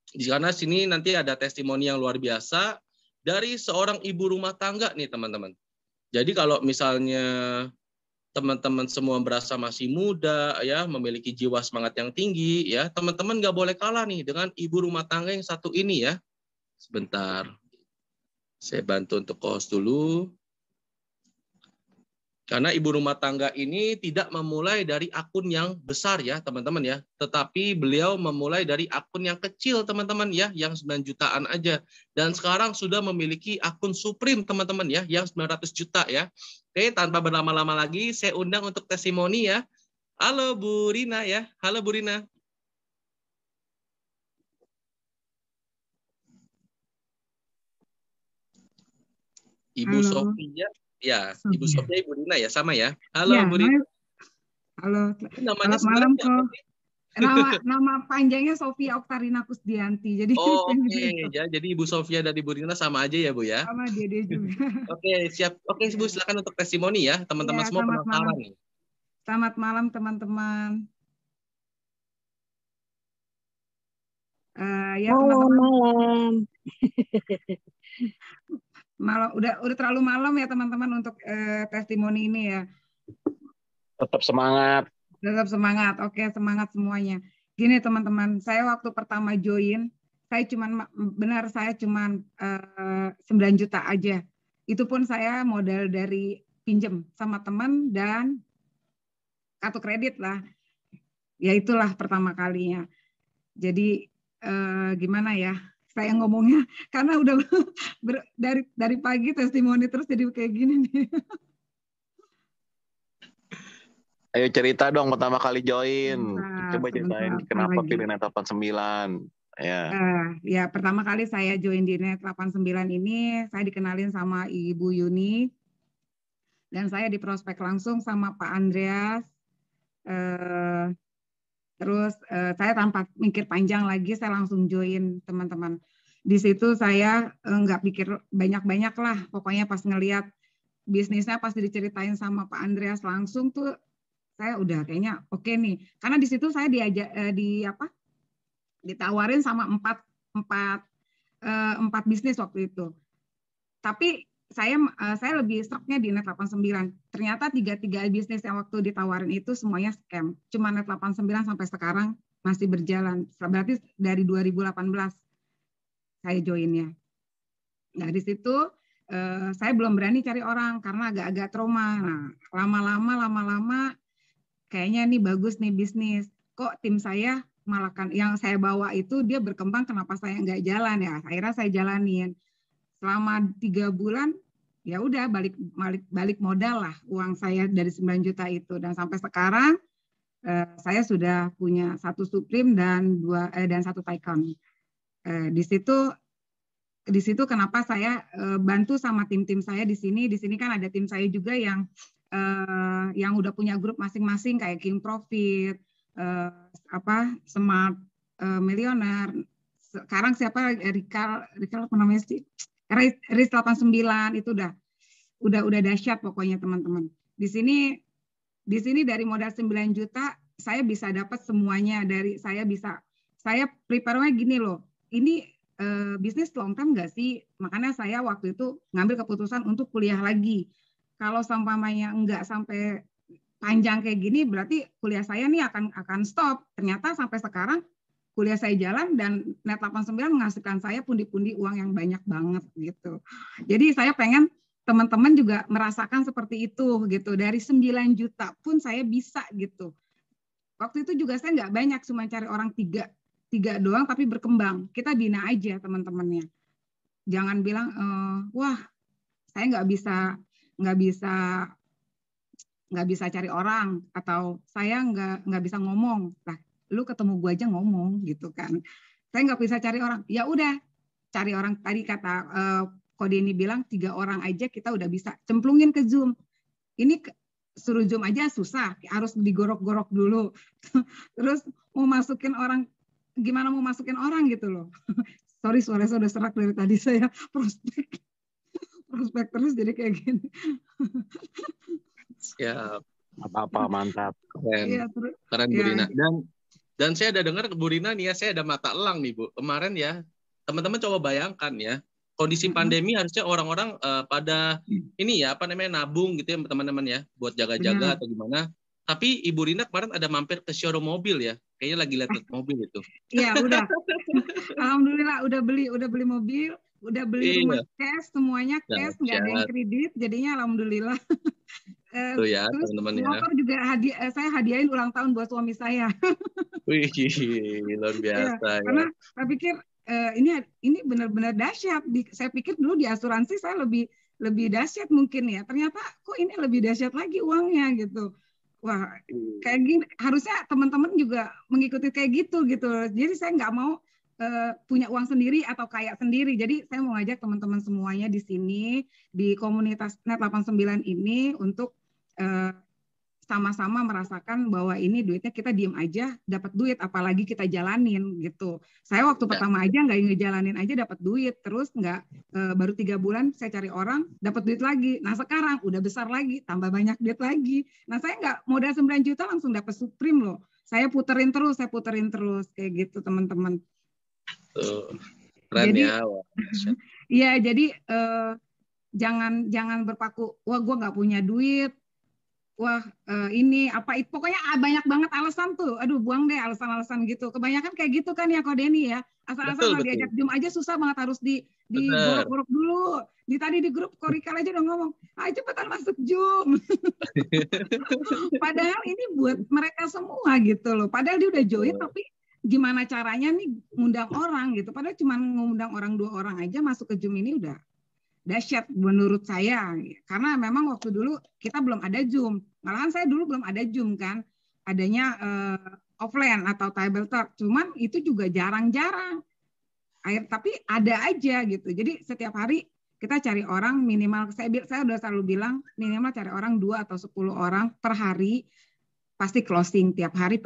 Di sana sini nanti ada testimoni yang luar biasa dari seorang ibu rumah tangga nih teman-teman. Jadi kalau misalnya teman-teman semua berasa masih muda ya, memiliki jiwa semangat yang tinggi ya, teman-teman nggak boleh kalah nih dengan ibu rumah tangga yang satu ini ya. Sebentar, saya bantu untuk host dulu. Karena ibu rumah tangga ini tidak memulai dari akun yang besar ya teman-teman ya. Tetapi beliau memulai dari akun yang kecil teman-teman ya. Yang 9 jutaan aja. Dan sekarang sudah memiliki akun Supreme teman-teman ya. Yang 900 juta ya. Oke, tanpa berlama-lama lagi saya undang untuk testimoni ya. Halo Bu Rina ya. Halo Bu Rina. Ibu Sofia. Ya, Ibu Sofia, Ibu Rina ya, sama ya. Halo ya, Bu Rina. Halo. Namanya Selamat malam kok. Nama panjangnya Sofia Oktarina Kusdianti. Jadi oke. Ya, jadi Ibu Sofia dan Ibu Rina sama aja ya Bu ya. Sama dia juga. Oke, siap. Oke, Bu, silakan untuk testimoni ya. Teman-teman semua penasaran nih. Selamat malam teman-teman. Ya teman-teman. Malam udah terlalu malam ya teman-teman untuk testimoni ini ya. Tetap semangat. Tetap semangat. Oke, semangat semuanya. Gini teman-teman, saya waktu pertama join, saya cuman 9 juta aja. Itu pun saya modal dari pinjem sama teman dan kartu kredit lah. Ya itulah pertama kalinya. Jadi gimana ya? Saya ngomongnya karena udah dari pagi testimoni terus jadi kayak gini nih. Ayo cerita dong pertama kali join. Coba ceritain kenapa pilih Net 89. Ya. Ya pertama kali saya join di Net 89 ini saya dikenalin sama Ibu Yuni dan saya diprospek langsung sama Pak Andreas. Terus saya tanpa mikir panjang lagi, saya langsung join teman-teman. Di situ saya nggak pikir banyak-banyak lah. Pokoknya pas ngelihat bisnisnya, pas diceritain sama Pak Andreas langsung tuh, saya udah kayaknya oke nih. Karena di situ saya ditawarin sama empat bisnis waktu itu. Tapi saya lebih struknya di Net 89. Ternyata tiga bisnis yang waktu ditawarin itu semuanya scam. Cuma Net 89 sampai sekarang masih berjalan. Berarti dari 2018 saya joinnya. Nah di situ saya belum berani cari orang karena agak-agak trauma. Nah lama-lama kayaknya ini bagus nih bisnis. Kok tim saya malah kan yang saya bawa itu dia berkembang, kenapa saya nggak jalan ya? Akhirnya saya jalanin. Selama 3 bulan, ya udah balik modal lah uang saya dari 9 juta itu. Dan sampai sekarang saya sudah punya 1 Supreme dan 1 Taycan. Di situ kenapa saya bantu sama tim-tim saya di sini. Di sini kan ada tim saya juga yang udah punya grup masing-masing kayak King Profit, Smart Millionaire. Sekarang siapa Rikal apa namanya sih? RIS 89 itu udah dahsyat pokoknya teman-teman. Di sini dari modal 9 juta saya bisa dapat semuanya saya prepare-nya gini loh. Ini bisnis long term nggak sih? Makanya saya waktu itu ngambil keputusan untuk kuliah lagi. Kalau sampainya nggak sampai panjang kayak gini berarti kuliah saya nih akan stop. Ternyata sampai sekarang kuliah saya jalan dan Net 89 menghasilkan saya pundi-pundi uang yang banyak banget gitu. Jadi saya pengen teman-teman juga merasakan seperti itu gitu. Dari 9 juta pun saya bisa gitu. Waktu itu juga saya nggak banyak, cuma cari orang tiga doang tapi berkembang. Kita bina aja teman-temannya. Jangan bilang wah saya nggak bisa cari orang atau saya nggak bisa ngomong. Nah, lu ketemu gua aja ngomong gitu kan. Saya nggak bisa cari orang. Ya udah, cari orang tadi kata Kode ini bilang 3 orang aja kita udah bisa. Cemplungin ke Zoom. Ini suruh Zoom aja susah, harus digorok-gorok dulu. Terus mau masukin orang, gimana mau masukin orang gitu loh. Sorry, suara saya udah serak dari tadi saya prospek terus jadi kayak gini. Siap. Apa-apa, mantap. Keren Bu Rina. Dan saya ada dengar Bu Rina nih ya, saya ada mata elang nih Bu. Kemarin ya, teman-teman coba bayangkan ya, kondisi pandemi harusnya orang-orang pada ini ya, nabung gitu ya teman-teman ya, buat jaga-jaga atau gimana. Tapi Ibu Rina kemarin ada mampir ke showroom mobil ya, kayaknya lagi lihat mobil itu. Iya udah, alhamdulillah udah beli mobil, udah beli rumah cash, semuanya cash, nggak ada yang kredit, jadinya alhamdulillah. Tuh ya, Terus teman-teman ya. motor juga saya hadiahin ulang tahun buat suami saya. Wih, luar Ya, biasa ya. karena saya pikir ini benar-benar dahsyat. Saya pikir dulu di asuransi saya lebih dahsyat mungkin ya. Ternyata kok ini lebih dahsyat lagi uangnya gitu. Wah, kayak gini harusnya teman-teman juga mengikuti kayak gitu gitu. Jadi saya nggak mau punya uang sendiri atau kaya sendiri. Jadi saya mau ngajak teman-teman semuanya di sini di komunitas Net 89 ini untuk sama-sama merasakan bahwa ini duitnya kita diem aja dapat duit, apalagi kita jalanin gitu. Saya waktu pertama aja nggak ngejalanin aja dapat duit, terus nggak baru 3 bulan saya cari orang dapat duit lagi. Nah sekarang udah besar lagi, tambah banyak duit lagi. Nah saya nggak modal 9 juta langsung dapat Supreme loh. Saya puterin terus kayak gitu teman-teman. Keren jadi, ya. Iya jadi jangan berpaku, wah gue nggak punya duit. Wah ini apa itu pokoknya banyak banget alasan tuh, aduh buang deh alasan-alasan gitu, kebanyakan kayak gitu kan ya Ko Denny ya, asal-asal diajak Zoom aja susah banget, harus di borok-borok dulu. Tadi di grup Korikal aja udah ngomong, ayo cepetan masuk Zoom. Padahal ini buat mereka semua gitu loh, padahal dia udah join tapi gimana caranya nih ngundang orang gitu, padahal cuma ngundang orang 2 orang aja masuk ke Zoom ini udah dahsyat menurut saya, karena memang waktu dulu kita belum ada Zoom, malahan saya dulu belum ada Zoom kan, adanya offline atau table talk, cuman itu juga jarang-jarang, tapi ada aja gitu. Jadi setiap hari kita cari orang minimal, saya udah selalu bilang minimal cari orang 2 atau 10 orang per hari, pasti closing tiap hari,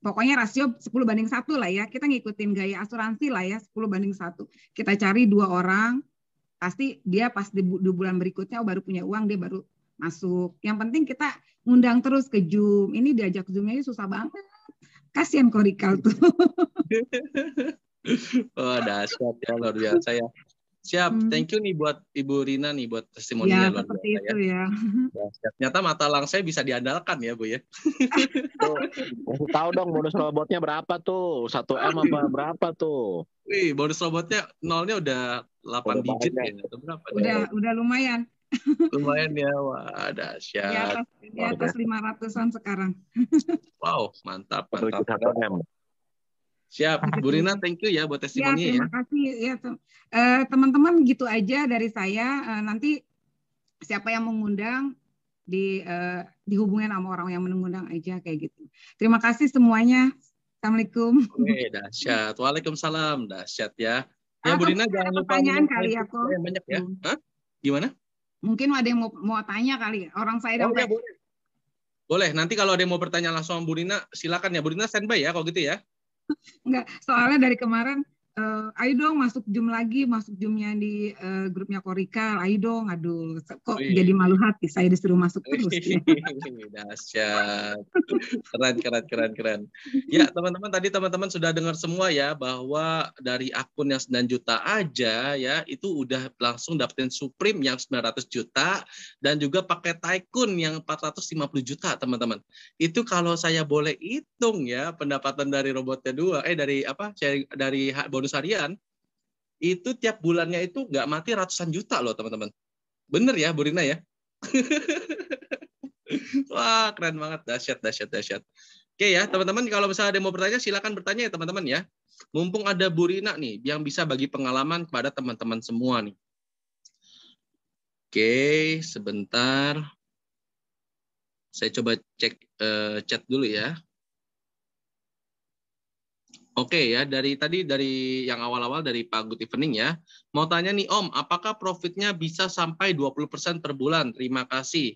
pokoknya rasio 10:1 lah ya, kita ngikutin gaya asuransi lah ya, 10:1, kita cari 2 orang, pasti dia pas di bulan berikutnya baru punya uang, dia baru masuk. Yang penting kita ngundang terus ke Zoom. Ini diajak Zoom-nya susah banget. Kasihan Korikal tuh. Oh, dahsyat ya, luar biasa ya. Siap, thank you nih buat Ibu Rina nih buat testimoninya luar biasa itu ya. Ternyata mata lang saya bisa diandalkan ya Bu ya. Tuh, tahu dong bonus robotnya berapa tuh? 1M apa berapa tuh? Wih, bonus robotnya nolnya udah 8 digit ya. Berapa? Udah lumayan. Lumayan ya, wah dahsyat. Di atas 500-an sekarang. Wow, mantap. Siap, Bu Rina, thank you ya buat testimoni ya. Terima kasih ya teman-teman, gitu aja dari saya. Nanti siapa yang mengundang dihubungin sama orang yang mengundang aja kayak gitu. Terima kasih semuanya. Assalamualaikum. Dahsyat. Waalaikumsalam. Dahsyat ya. Ya Bu Rina jangan lupa pertanyaan kali ya kok. Banyak ya. Hah? Gimana? Mungkin ada yang mau tanya kali. Orang saya ya, boleh. Nanti kalau ada yang mau bertanya langsung Bu Rina, silakan ya. Bu Rina standby ya kalau gitu ya. Enggak, soalnya dari kemarin ayo dong masuk Zoom lagi, masuk Zoom-nya di grupnya Korikal, ayo dong, aduh kok jadi malu hati saya disuruh masuk terus. Dahsyat. Keren. Ya teman-teman, tadi teman-teman sudah dengar semua ya, bahwa dari akun yang 9 juta aja ya, itu udah langsung dapetin Supreme yang 900 juta, dan juga pakai Tycoon yang 450 juta teman-teman. Itu kalau saya boleh hitung ya, pendapatan dari robotnya dari bonus harian itu tiap bulannya itu nggak mati ratusan juta loh teman-teman. Bener ya Bu Rina ya? Wah keren banget, dahsyat. Oke ya teman-teman, kalau misalnya ada yang mau bertanya silakan bertanya ya teman-teman ya. Mumpung ada Bu Rina nih yang bisa bagi pengalaman kepada teman-teman semua nih. Oke, sebentar. Saya coba cek chat dulu ya. Oke ya, dari yang awal-awal dari Pak Good Evening ya. Mau tanya nih Om, apakah profitnya bisa sampai 20% per bulan? Terima kasih.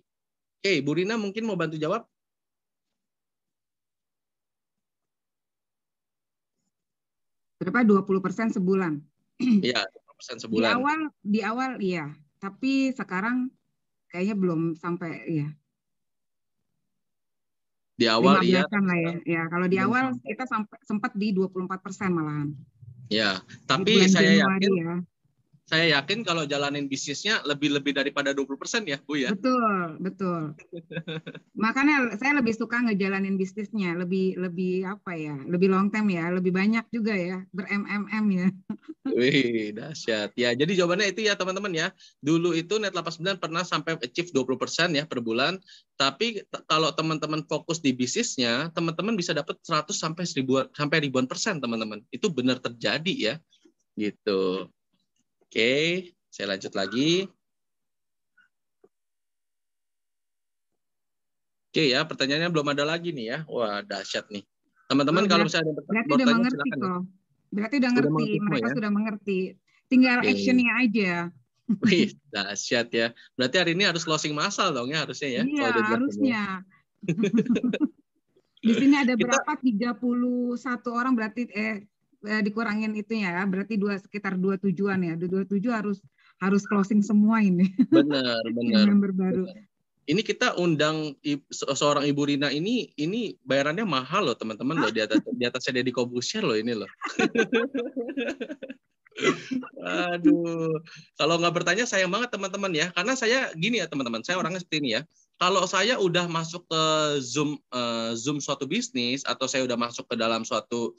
Oke, Bu Rina mungkin mau bantu jawab? Berapa? 20% sebulan? Iya, 20% sebulan. Di awal iya, tapi sekarang kayaknya belum sampai ya. Di awal iya. Lah ya. Ya, kalau di awal kita sempat di 24% malahan. Ya, tapi saya yakin saya yakin kalau jalanin bisnisnya lebih daripada 20% ya, Bu ya. Betul. Makanya saya lebih suka ngejalanin bisnisnya, lebih apa ya, lebih long term ya, lebih banyak juga ya, ber-MMM ya. Wih, dahsyat. Ya, jadi jawabannya itu ya teman-teman ya. Dulu itu Net89 pernah sampai achieve 20% ya per bulan. Tapi kalau teman-teman fokus di bisnisnya, teman-teman bisa dapat 100 sampai ribuan persen teman-teman. Itu benar terjadi ya. Gitu. Oke, saya lanjut lagi. Oke ya, pertanyaannya belum ada lagi nih ya. Wah, dahsyat nih. Teman-teman kalau misalnya ada berarti udah mengerti silakan. kok. Berarti udah ngerti, mereka ya? sudah mengerti. Tinggal actionnya aja. Wih, dahsyat ya. Berarti hari ini harus closing massal dong ya harusnya ya. Iya, harusnya. Di sini ada berapa? 31 orang berarti dikurangin itunya ya. Berarti sekitar 27-an ya. 27 harus closing semua ini. Benar. Member baru. Ini kita undang seorang Ibu Rina ini bayarannya mahal loh teman-teman loh, di atasnya Deddy Corbuzier loh ini loh. Aduh, kalau nggak bertanya sayang banget teman-teman ya, karena saya gini ya teman-teman, saya orangnya seperti ini ya. Kalau saya udah masuk ke Zoom suatu bisnis atau saya udah masuk ke dalam suatu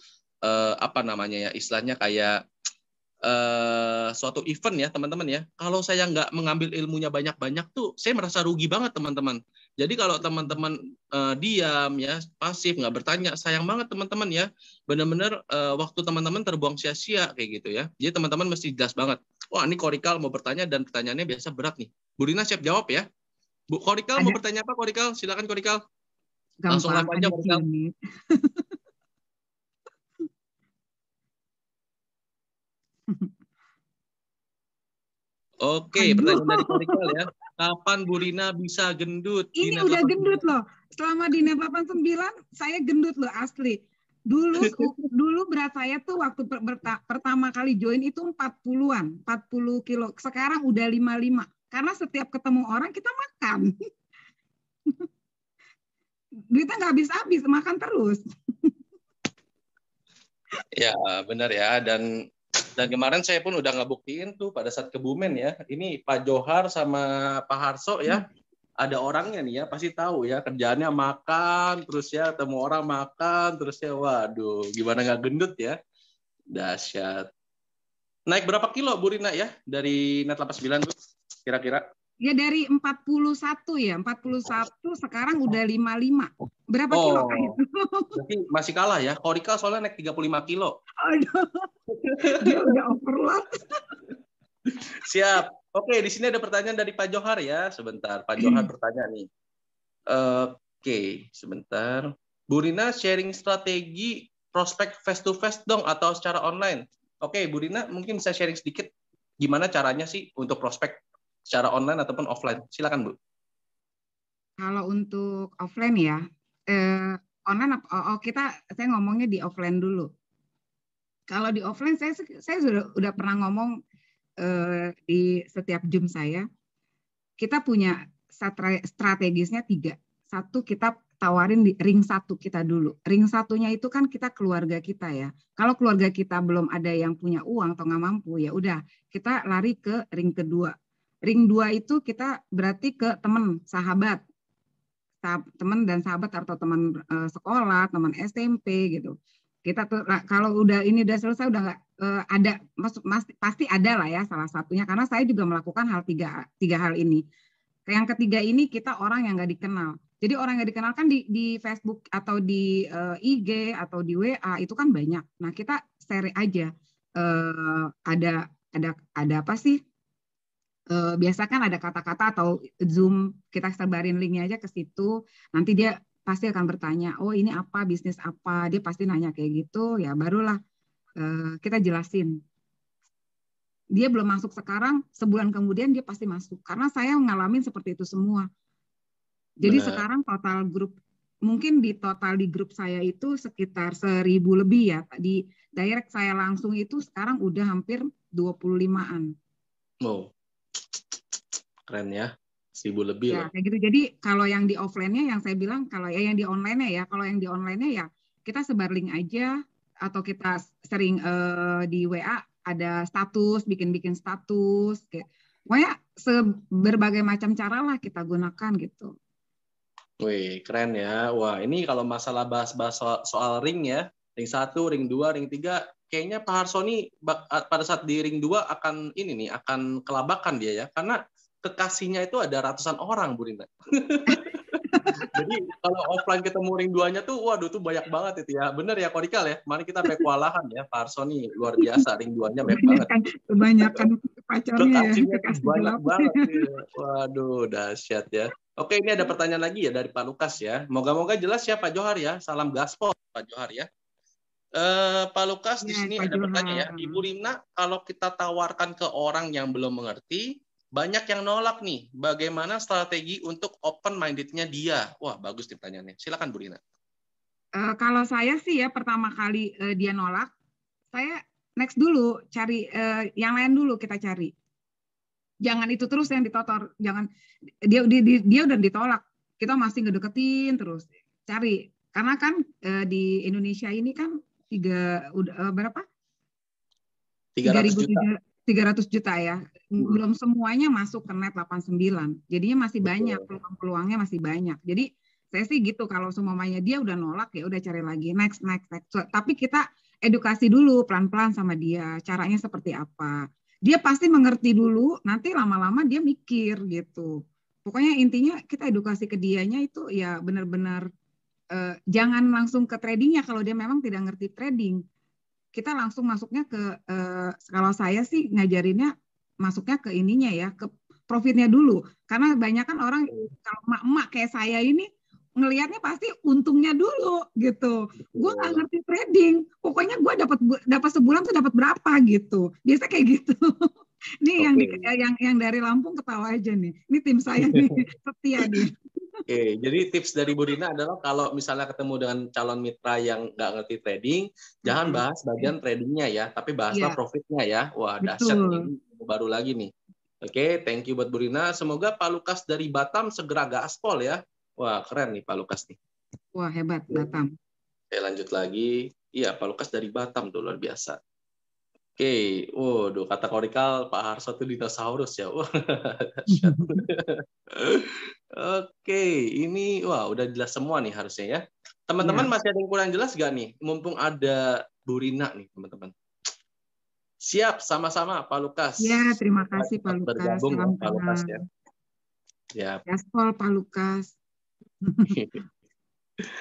apa namanya ya, istilahnya kayak suatu event ya teman-teman ya, kalau saya nggak mengambil ilmunya banyak-banyak tuh saya merasa rugi banget teman-teman. Jadi kalau teman-teman diam ya, pasif, nggak bertanya, sayang banget teman-teman ya. Benar-benar waktu teman-teman terbuang sia-sia kayak gitu ya. Jadi teman-teman mesti jelas banget. Wah, ini Korikal mau bertanya dan pertanyaannya biasa berat nih. Bu Rina siap jawab ya. Bu Korikal mau bertanya apa Korikal? Silakan Korikal. Langsung live aja Korikal. Oke, pertanyaan dari Korikal ya. Kapan Bu Rina bisa gendut? Ini udah gendut loh. Selama di Net89 saya gendut loh asli. Dulu berat saya tuh waktu pertama kali join itu 40-an, 40 kilo. Sekarang udah 55. Karena setiap ketemu orang kita makan. Duitnya nggak habis-habis, makan terus. Ya, benar ya. Dan kemarin saya pun udah ngebuktiin tuh pada saat ke Bumen ya. Ini Pak Johar sama Pak Harso ya. Ada orangnya nih ya, pasti tahu ya. Kerjaannya makan, terus ya ketemu orang makan, terus ya waduh, gimana nggak gendut ya. Dahsyat. Naik berapa kilo Bu Rina ya dari Net89 tuh kira-kira? Ya dari 41 ya, 41 sekarang udah 55. Berapa kilo kan itu? Berarti masih kalah ya. Korikal soalnya naik 35 kilo. Aduh, dia udah overload. Siap. Oke, di sini ada pertanyaan dari Pak Johar ya. Sebentar, Pak Johar bertanya nih. Oke, sebentar. Bu Rina sharing strategi prospek face to face dong atau secara online. Oke, Bu Rina mungkin bisa sharing sedikit gimana caranya sih untuk prospek secara online ataupun offline. Silakan Bu. Kalau untuk offline ya, online saya ngomongnya di offline dulu. Kalau di offline saya sudah pernah ngomong di setiap Zoom saya, kita punya strategisnya 3. Satu, kita tawarin di ring 1 kita dulu. Ring 1-nya itu kan kita keluarga kita ya. Kalau keluarga kita belum ada yang punya uang atau nggak mampu, ya udah kita lari ke ring kedua. Ring 2 itu kita berarti ke teman, sahabat. Teman dan sahabat atau teman sekolah, teman SMP gitu. Kita tuh kalau udah selesai udah nggak ada, pasti ada lah ya salah satunya, karena saya juga melakukan tiga hal ini. Yang ketiga ini kita orang yang nggak dikenal. Jadi orang yang dikenal kan di Facebook atau di IG atau di WA itu kan banyak. Nah kita share aja ada apa sih? Biasa kan ada kata-kata atau Zoom, kita sebarin linknya aja ke situ, nanti dia pasti akan bertanya, oh ini apa, bisnis apa, dia pasti nanya kayak gitu, ya barulah kita jelasin. Dia belum masuk sekarang, sebulan kemudian dia pasti masuk, karena saya ngalamin seperti itu semua. Jadi sekarang total grup, mungkin di grup saya itu sekitar 1.000 lebih ya, di direct saya langsung itu sekarang udah hampir 25-an. Oh. Keren ya, 1.000 lebih ya, kayak gitu. Jadi kalau yang di offline-nya yang saya bilang, kalau yang di online-nya ya, kalau yang di online-nya ya kita sebar link aja atau kita sering di WA ada status, bikin status, kayak pokoknya berbagai macam cara lah kita gunakan gitu. Wih, keren ya. Wah, ini kalau masalah bahas-bahas soal ring ya, ring 1, ring 2, ring 3, kayaknya Pak Harso pada saat di ring 2 akan akan kelabakan dia ya, karena kekasihnya itu ada ratusan orang, Bu Rina. Jadi kalau offline ketemu ring 2-nya tuh, waduh tuh banyak banget itu ya. Bener ya, Korikal ya. Kemarin kita berkewalahan ya, Pak Harso nih luar biasa, ring 2-nya banyak banget. Kebanyakan pacarnya Kekasihnya ya. banyak banget. Ya. Waduh, dahsyat ya. Oke, ini ada pertanyaan lagi ya dari Pak Lukas ya. Moga-moga jelas ya Pak Johar ya. Salam gaspol Pak Johar ya. Pak Lukas di sini ada pertanyaan ya. Ibu Rina, kalau kita tawarkan ke orang yang belum mengerti, banyak yang nolak nih. Bagaimana strategi untuk open minded-nya dia? Wah, bagus nih pertanyaannya. Silakan Bu Rina. Kalau saya sih ya pertama kali dia nolak, saya next dulu, cari yang lain dulu kita cari. Jangan itu terus yang ditotor, jangan dia udah ditolak, kita masih ngedeketin terus, cari. Karena kan di Indonesia ini kan berapa? 300 juta ya. Belum semuanya masuk ke net 89. Jadinya masih banyak, peluang-peluangnya masih banyak. Jadi saya sih gitu, kalau semuanya dia udah nolak ya udah cari lagi next. Tapi kita edukasi dulu pelan-pelan sama dia, caranya seperti apa. Dia pasti mengerti dulu, nanti lama-lama dia mikir gitu. Pokoknya intinya kita edukasi ke dianya itu ya benar-benar jangan langsung ke tradingnya kalau dia memang tidak ngerti trading. Kita langsung masuknya ke kalau saya sih ngajarinnya masuknya ke ininya ya, ke profitnya dulu. Karena banyak kan orang kalau emak-emak kayak saya ini ngelihatnya pasti untungnya dulu gitu. Gue nggak ngerti trading, pokoknya gue dapat sebulan tuh dapat berapa gitu. Biasa kayak gitu. Ini yang dari Lampung ketawa aja nih. Ini tim saya nih setia nih. Oke, jadi tips dari Bu Rina adalah kalau misalnya ketemu dengan calon mitra yang nggak ngerti trading, jangan bahas bagian tradingnya ya, tapi bahaslah profitnya ya. Wah, dahsyat nih, baru lagi nih. Oke, thank you buat Bu Rina. Semoga Pak Lukas dari Batam segera gaspol ya. Wah, keren nih Pak Lukas nih. Wah, hebat Batam. Oke, lanjut lagi. Iya, Pak Lukas dari Batam tuh luar biasa. Oke, waduh, kata Korikal, Pak Harso itu dinosaurus ya. Wah, oke, ini udah jelas semua nih harusnya ya. Teman-teman masih ada yang kurang jelas gak nih? Mumpung ada Bu Rina nih, teman-teman. Siap, sama-sama Pak Lukas. Ya, terima kasih Pak Lukas. Bergabung ya, Pak Lukas ya. Ya. Gaspol Pak Lukas.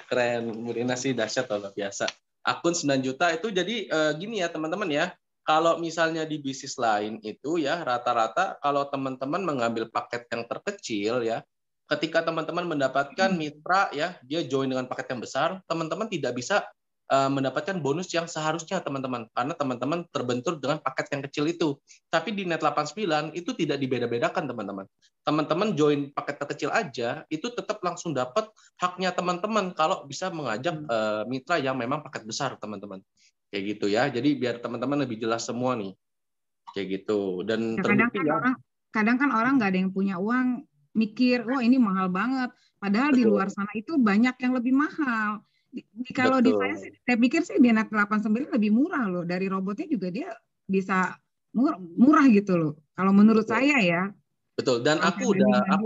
Keren, Bu Rina sih dahsyat luar biasa. Akun 9 juta itu jadi gini ya teman-teman ya. Kalau misalnya di bisnis lain itu ya rata-rata kalau teman-teman mengambil paket yang terkecil ya, ketika teman-teman mendapatkan mitra ya, dia join dengan paket yang besar, teman-teman tidak bisa mendapatkan bonus yang seharusnya teman-teman, karena teman-teman terbentur dengan paket yang kecil itu. Tapi di Net 89 itu tidak dibeda-bedakan teman-teman. Teman-teman join paket terkecil aja, itu tetap langsung dapat haknya teman-teman kalau bisa mengajak mitra yang memang paket besar teman-teman. Kayak gitu ya. Jadi biar teman-teman lebih jelas semua nih. Kayak gitu. Dan kadang kan orang nggak ada yang punya uang, mikir, wah ini mahal banget. Padahal di luar sana itu banyak yang lebih mahal. Kalau di saya pikir sih di Net 89 lebih murah loh. Dari robotnya juga dia bisa murah gitu loh. Kalau menurut saya ya. Betul. Dan aku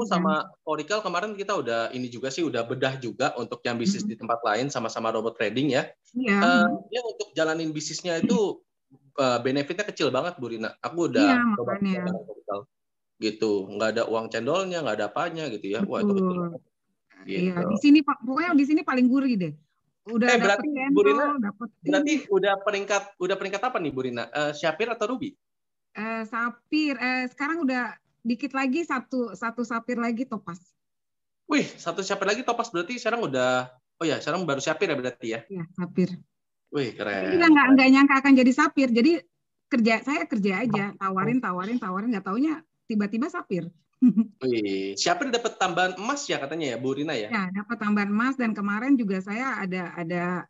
sama Korikal kemarin kita udah ini juga sih udah bedah juga untuk yang bisnis di tempat lain sama-sama robot trading ya. Iya. Dia untuk jalanin bisnisnya itu benefitnya kecil banget Bu Rina. Aku udah coba Korikal gitu. Nggak ada uang cendolnya, nggak ada apanya gitu ya. Wah itu betul. Gitu. Iya. Di sini pokoknya di sini paling gurih deh. Udah berarti Bu Rina berarti udah peringkat apa nih Bu Rina? Sapphire atau Ruby? Sapphire. Sekarang udah dikit lagi satu Sapphire lagi Topaz. Wih, satu Sapphire lagi Topaz berarti sekarang udah sekarang baru Sapphire ya berarti ya? Iya, Sapphire. Wih, keren. Kita nggak nyangka akan jadi Sapphire. Jadi saya kerja aja, tawarin nggak taunya tiba-tiba Sapphire. Wih, Sapphire dapat tambahan emas ya katanya ya Bu Rina ya? Ya, dapat tambahan emas dan kemarin juga saya ada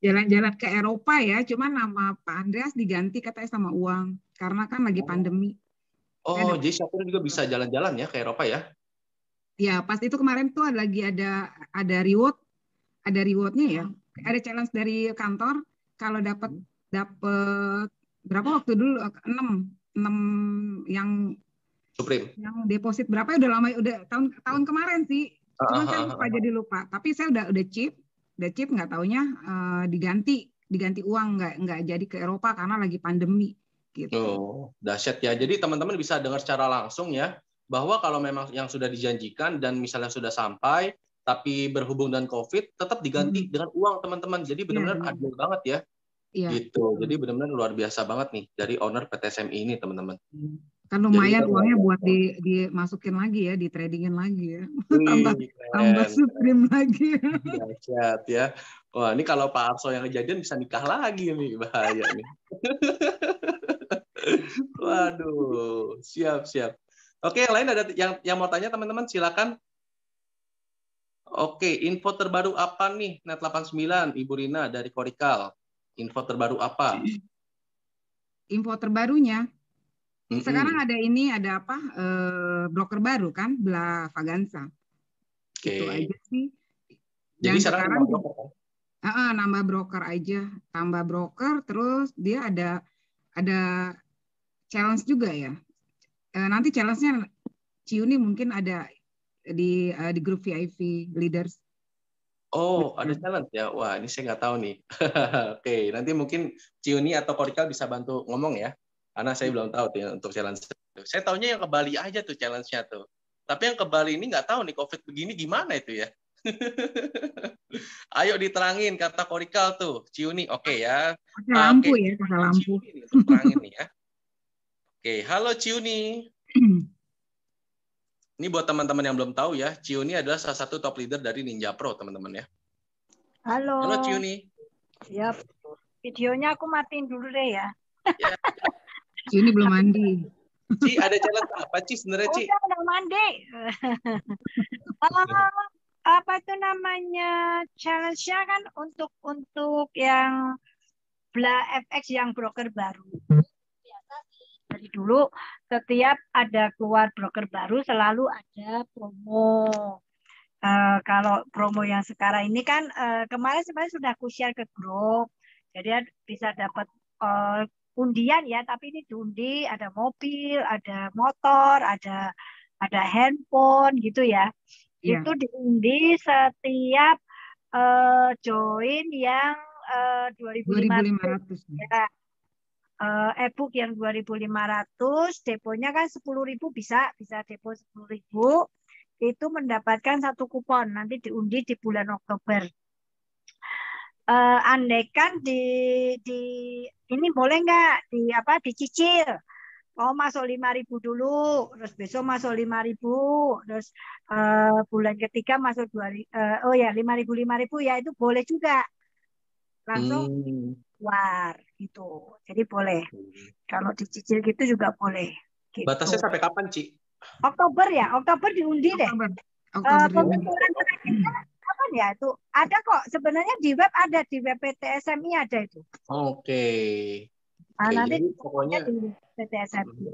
jalan-jalan ke Eropa ya, cuman nama Pak Andreas diganti katanya sama uang karena kan lagi pandemi. Oh, jadi Sapphire juga bisa jalan-jalan ya ke Eropa ya? Ya, pas itu kemarin tuh lagi ada rewardnya ya. Ada challenge dari kantor kalau dapat berapa waktu dulu 6 yang Supreme. deposit berapa udah lama, udah tahun kemarin sih. Cuma saya lupa. Tapi saya udah chip nggak taunya diganti uang, nggak jadi ke Eropa karena lagi pandemi gitu. Oh, dahsyat ya. Jadi teman-teman bisa dengar secara langsung ya, bahwa kalau memang yang sudah dijanjikan dan misalnya sudah sampai tapi berhubung dengan COVID, tetap diganti dengan uang teman-teman. Jadi benar-benar adil banget ya. Gitu. Jadi benar-benar luar biasa banget nih dari owner PT SMI ini teman-teman. Kan lumayan uangnya buat dimasukin lagi ya, di tradingin lagi ya. tambah Supreme lagi. Dahsyat ya. Wah, ini kalau Pak Arso yang kejadian bisa nikah lagi nih, bahaya nih. Waduh, siap. Oke, yang lain ada yang mau tanya teman-teman, silakan. Oke, info terbaru apa nih Net 89 Ibu Rina dari Korikal? Info terbaru apa? Info terbarunya sekarang ada apa broker baru kan, Blavaganza. Itu aja sih. Jadi sekarang nambah broker aja, tambah broker, terus dia ada challenge juga ya. Nanti challenge-nya Ciuni mungkin ada di grup VIP leaders. Oh, ada challenge ya. Wah, ini saya nggak tahu nih. Oke, nanti mungkin Ciuni atau Korikal bisa bantu ngomong ya. Karena saya belum tahu tuh ya, untuk challenge itu. Saya taunya yang ke Bali aja tuh challenge-nya tuh. Tapi yang ke Bali ini nggak tahu nih COVID begini gimana itu ya. Ayo diterangin kata Korikal tuh, Ciuni. Oke ya. Pakai lampu ya, pakai lampu. Ciuni untuk terangin nih ya. Oke, halo Ciuni. Ini buat teman-teman yang belum tahu ya, Ciuni adalah salah satu top leader dari Ninja Pro, teman-teman ya. Halo. Halo Ciuni. Siap. Videonya aku matiin dulu deh ya. Ciuni belum mandi. Ci, ada challenge apa Ci sebenarnya Ci? Udah mandi. Apa itu namanya, challenge-nya kan untuk yang BlaFX yang broker baru. Biasa sih. Dari dulu setiap ada keluar broker baru selalu ada promo. Kalau promo yang sekarang ini kan kemarin sebenarnya sudah aku share ke grup. Jadi bisa dapat undian ya, tapi ini diundi ada mobil, ada motor, ada handphone gitu ya. Itu diundi setiap join yang 2.500 ya. E-book yang 2.500, deponya kan 10.000 bisa depo 10.000, itu mendapatkan satu kupon, nanti diundi di bulan Oktober. Andaikan ini boleh nggak dicicil, mau masuk 5.000 dulu, terus besok masuk 5.000, terus bulan ketiga masuk 5.000 ya, itu boleh juga langsung keluar gitu. Jadi boleh. Kalau dicicil gitu juga boleh. Gitu. Batasnya sampai kapan, Ci? Oktober ya. Oktober diundi deh. Pengaturan terakhirnya kapan ya? Itu ada kok. Sebenarnya di web ada, di web PT SMI ada itu. Oke. Nanti pokoknya di PT SMI.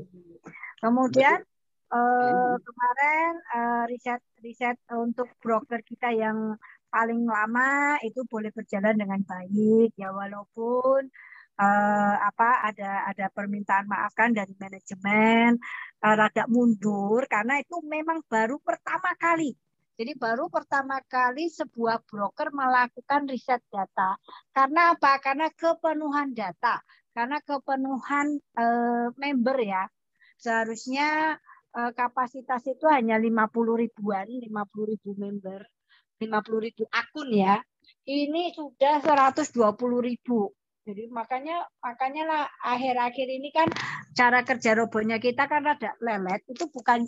Kemudian kemarin riset untuk broker kita yang paling lama itu boleh berjalan dengan baik ya, walaupun ada permintaan maaf kan dari manajemen, rada mundur karena itu memang baru pertama kali. Jadi baru pertama kali sebuah broker melakukan riset data. Karena apa? Karena kepenuhan data, karena kepenuhan member ya. Seharusnya kapasitas itu hanya 50 ribuan, 50.000 member, 50.000 akun ya. Ini sudah 120.000. Jadi makanya lah akhir-akhir ini kan cara kerja robotnya kita kan rada lelet. Itu bukan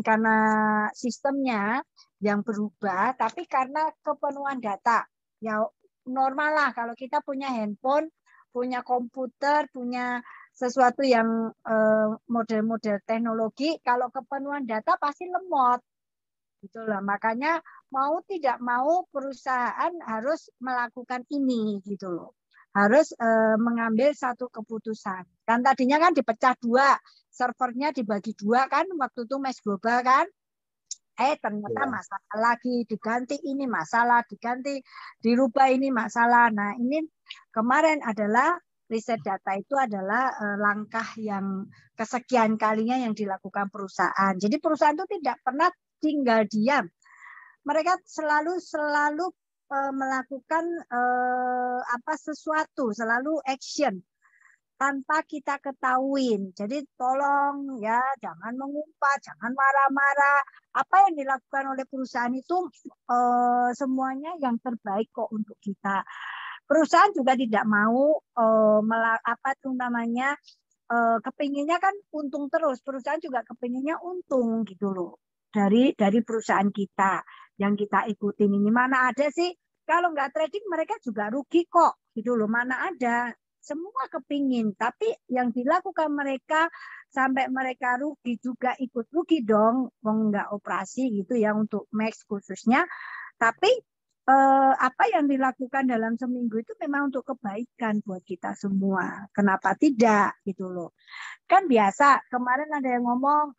karena sistemnya yang berubah, tapi karena kepenuhan data. Ya normal lah kalau kita punya handphone, punya komputer, punya sesuatu yang model-model teknologi, kalau kepenuhan data pasti lemot. Itulah makanya mau tidak mau perusahaan harus melakukan ini gitu loh. Harus mengambil satu keputusan. Kan tadinya kan dipecah dua, servernya dibagi dua kan waktu itu Mes Global kan. Ternyata masalah lagi, diganti ini masalah, diganti dirubah ini masalah. Nah, ini kemarin adalah riset data itu adalah langkah yang kesekian kalinya yang dilakukan perusahaan. Jadi perusahaan itu tidak pernah tinggal diam. Mereka selalu melakukan sesuatu, selalu action tanpa kita ketahuin. Jadi tolong ya jangan mengumpat, jangan marah-marah. Apa yang dilakukan oleh perusahaan itu semuanya yang terbaik kok untuk kita. Perusahaan juga tidak mau kepinginnya kan untung terus. Perusahaan juga kepinginnya untung gitu loh dari perusahaan kita yang kita ikutin ini. Mana ada sih kalau nggak trading mereka juga rugi kok gitu loh. Mana ada, semua kepingin, tapi yang dilakukan mereka sampai mereka rugi juga ikut rugi dong, nggak operasi gitu ya untuk Max khususnya. Tapi apa yang dilakukan dalam seminggu itu memang untuk kebaikan buat kita semua. Kenapa tidak gitu loh? Kan biasa kemarin ada yang ngomong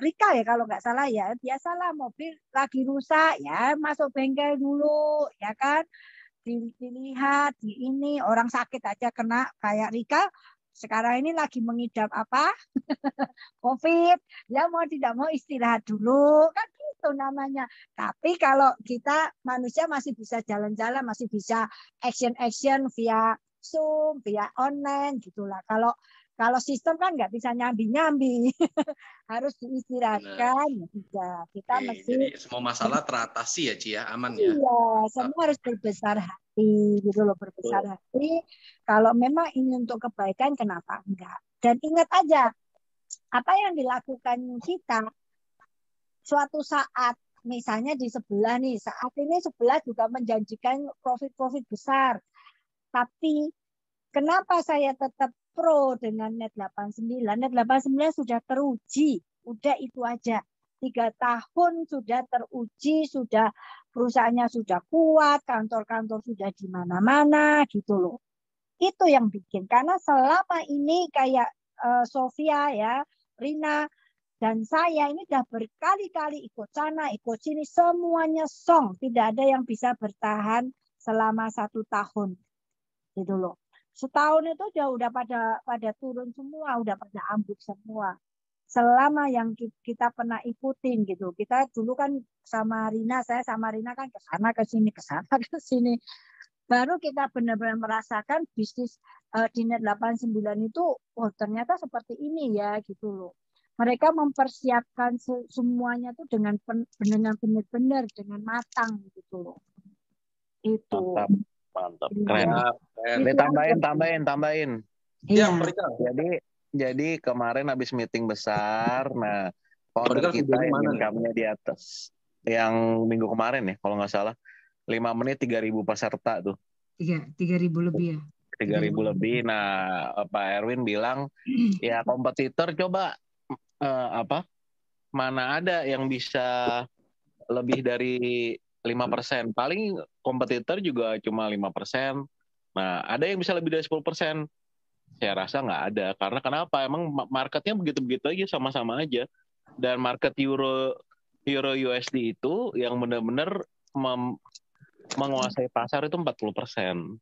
Rika ya kalau nggak salah ya, biasalah mobil lagi rusak ya masuk bengkel dulu ya kan. Dilihat di ini orang sakit aja kena kayak Rika sekarang ini lagi mengidap apa COVID ya mau tidak mau istirahat dulu kan gitu namanya. Tapi kalau kita manusia masih bisa jalan-jalan, masih bisa action via Zoom, via online gitulah. Kalau sistem kan nggak bisa nyambi-nyambi, harus diistirahatkan. Ya, kita mesti. Jadi semua masalah teratasi ya, Ci ya, aman ya. Iya, semua harus berbesar hati, gitu loh, berbesar hati. Kalau memang ini untuk kebaikan, kenapa enggak? Dan ingat aja, apa yang dilakukan kita, suatu saat, misalnya di sebelah nih, saat ini sebelah juga menjanjikan profit besar. Tapi kenapa saya tetap pro dengan Net 89? Net 89 sudah teruji, udah itu aja. 3 tahun sudah teruji, sudah perusahaannya sudah kuat, kantor-kantor sudah di mana-mana gitu loh. Itu yang bikin. Karena selama ini kayak Sofia ya, Rina dan saya ini udah berkali-kali ikut sana, ikut sini, semuanya song. Tidak ada yang bisa bertahan selama 1 tahun gitu loh. Setahun itu udah pada turun semua, udah pada ambruk semua. Selama yang kita pernah ikutin gitu. Kita dulu kan sama Rina, saya sama Rina kan ke sana ke sini. Baru kita benar-benar merasakan bisnis di Net 89 itu ternyata seperti ini ya gitu loh. Mereka mempersiapkan semuanya tuh dengan benar-benar dengan matang gitu loh. Itu. Mantap, keren. Ini tambahin. Iya. Jadi kemarin habis meeting besar, nah founder kita yang income-nya di atas, yang minggu kemarin ya, kalau nggak salah, 5 menit 3.000 peserta tuh. Iya, 3.000 lebih ya. 3.000 lebih. Nah, Pak Erwin bilang, ya kompetitor coba mana ada yang bisa lebih dari 5%. Paling kompetitor juga cuma 5%. Nah, ada yang bisa lebih dari 10%. Saya rasa nggak ada. Karena kenapa? Emang marketnya begitu-begitu aja, sama-sama aja. Dan market Euro USD itu yang benar-benar menguasai pasar itu 40%.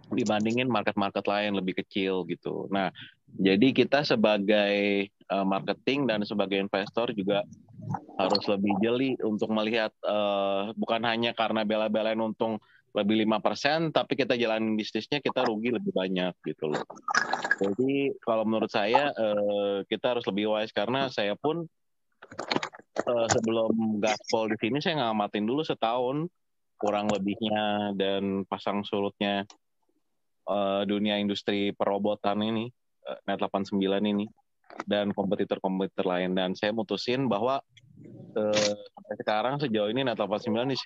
Dibandingin market-market lain lebih kecil gitu. Nah, jadi kita sebagai marketing dan sebagai investor juga harus lebih jeli untuk melihat bukan hanya karena bela-belain untung lebih 5%, tapi kita jalanin bisnisnya kita rugi lebih banyak gitu loh. Jadi kalau menurut saya kita harus lebih wise, karena saya pun sebelum gaspol di sini saya ngamatin dulu setahun kurang lebihnya dan pasang surutnya dunia industri perobotan ini, Net 89 ini, dan kompetitor-kompetitor lain. Dan saya mutusin bahwa sampai sekarang sejauh ini Net 89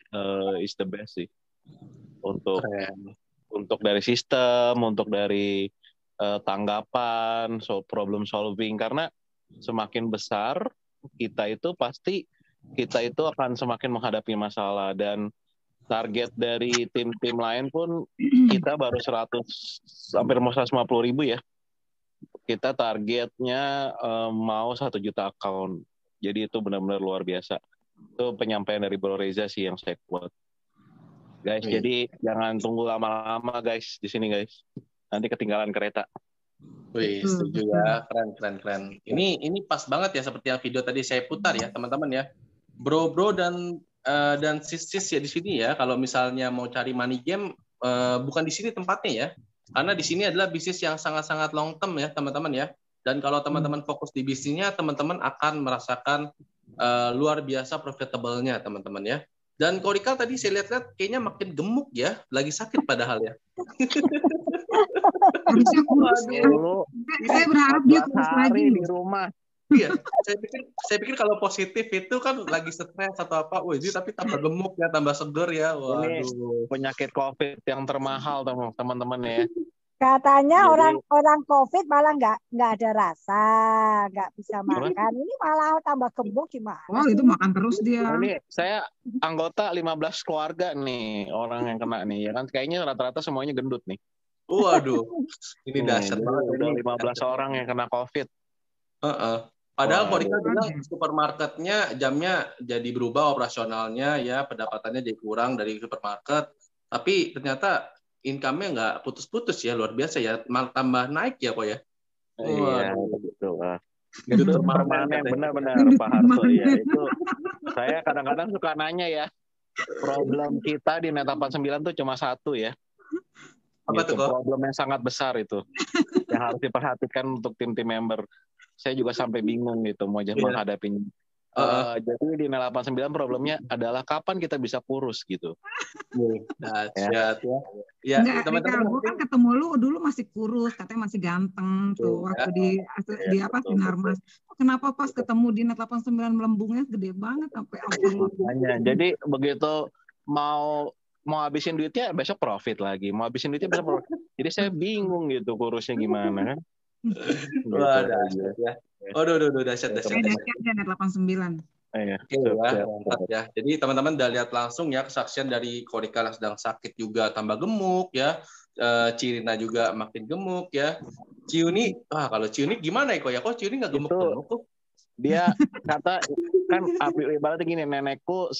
is the best sih. Untuk dari sistem, untuk dari tanggapan, problem solving. Karena semakin besar kita itu pasti kita itu akan semakin menghadapi masalah, dan target dari tim-tim lain pun kita baru hampir mau 150.000 ya. Kita targetnya mau 1 juta account. Jadi itu benar-benar luar biasa. Itu penyampaian dari Bro Reza sih yang saya quote. Guys, jadi jangan tunggu lama-lama guys di sini guys. nanti ketinggalan kereta. Wih, setuju ya, keren. Ini pas banget ya seperti yang video tadi saya putar ya, teman-teman ya. Bro dan sis ya di sini ya. Kalau misalnya mau cari money game, bukan di sini tempatnya ya. Karena di sini adalah bisnis yang sangat-sangat long term ya, teman-teman ya. Dan kalau teman-teman fokus di bisnisnya, teman-teman akan merasakan luar biasa profitable-nya, teman-teman ya. Dan Korikal tadi saya lihat kayaknya makin gemuk ya, lagi sakit padahal ya. Harusnya kurus ya. Saya berharap dia kurus lagi di rumah. Iya, saya pikir kalau positif itu kan lagi stres atau apa, wih, tapi tambah gemuk ya, tambah seger ya. Waduh. Ini penyakit COVID yang termahal teman-teman ya. Katanya Jadi- orang COVID malah nggak ada rasa, nggak bisa makan. Ini malah tambah gemuk gimana? Oh, itu makan terus dia. Ini saya anggota 15 keluarga nih orang yang kena nih, ya kan kayaknya rata-rata semuanya gendut nih. Waduh, ini dahsyat banget. Udah 15 orang yang kena COVID. Padahal Waduh. Korika bilang supermarketnya jamnya jadi berubah operasionalnya ya, pendapatannya jadi kurang dari supermarket. Tapi ternyata income-nya nggak putus-putus ya, luar biasa ya, malah tambah naik ya kok ya. Iya, betul. Itu Itu permanen, permanen, katanya. benar-benar Pak Harso ya. Itu saya kadang-kadang suka nanya ya, problem kita di Net 89 tuh cuma satu ya. Apa Gitu, tuh kok? problem yang sangat besar itu yang harus diperhatikan untuk tim-tim member. Saya juga sampai bingung gitu mau menghadapinya. Jadi di Net 89 problemnya adalah kapan kita bisa kurus gitu. Dahsyat ya. Ya, Enggak, teman-teman. gue kan ketemu lu dulu masih kurus, katanya masih ganteng tuh waktu di apa Sinarmas. Kenapa pas ketemu di Net 89 melembungnya gede banget sampai Makanya, jadi begitu mau habisin duitnya besok profit lagi, mau habisin duitnya besok profit. Jadi saya bingung gitu kurusnya gimana kan. Wah, dahsyat ya. Waduh, dahsyat. Dahsyat ya Net 89. Iya, Oke ya, mantap ya. Jadi teman-teman udah lihat langsung ya kesaksian dari Korika yang sedang sakit juga tambah gemuk ya. Cirina juga makin gemuk ya. Ciuni, kalau Ciuni gimana ya kok ya? Kok Ciuni nggak gemuk-gemuk kok? Dia kata kan ibaratnya gini, nenekku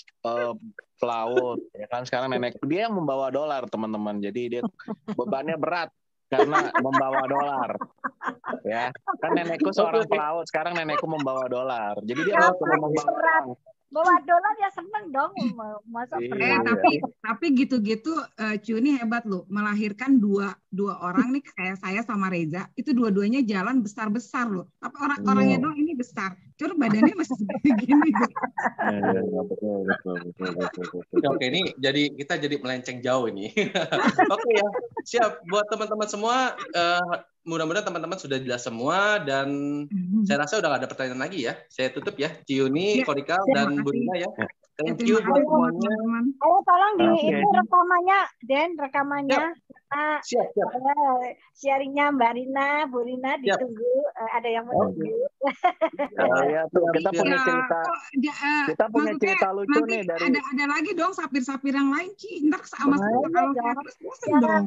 pelaut ya kan, sekarang nenekku dia yang membawa dolar teman-teman, jadi dia bebannya berat karena membawa dolar ya kan, nenekku seorang pelaut, sekarang nenekku membawa dolar, jadi dia harus membawa bawa dolar ya seneng dong, masa tapi gitu-gitu Ciuni hebat loh, melahirkan dua orang nih kayak saya sama Reza, itu dua-duanya jalan besar-besar loh, tapi orangnya doang ini besar, cuma badannya masih segini gini. Oke, ini kita jadi melenceng jauh ini. Oke ya, siap buat teman-teman semua. Mudah-mudahan teman-teman sudah jelas semua dan saya rasa udah gak ada pertanyaan lagi ya. Saya tutup ya, Ciuni, Korika dan Bu Rina ya. Thank you buat semuanya. Ayo tolong itu rekamannya. Siap. Sharingnya Mbak Rina, Bu Rina ditunggu. Ada yang menunggu. Ya tuh kita punya cerita. Kita punya cerita lucu nih dari. Ada lagi dong sapir-sapir yang lain Ci. Ntar sama kalau dong.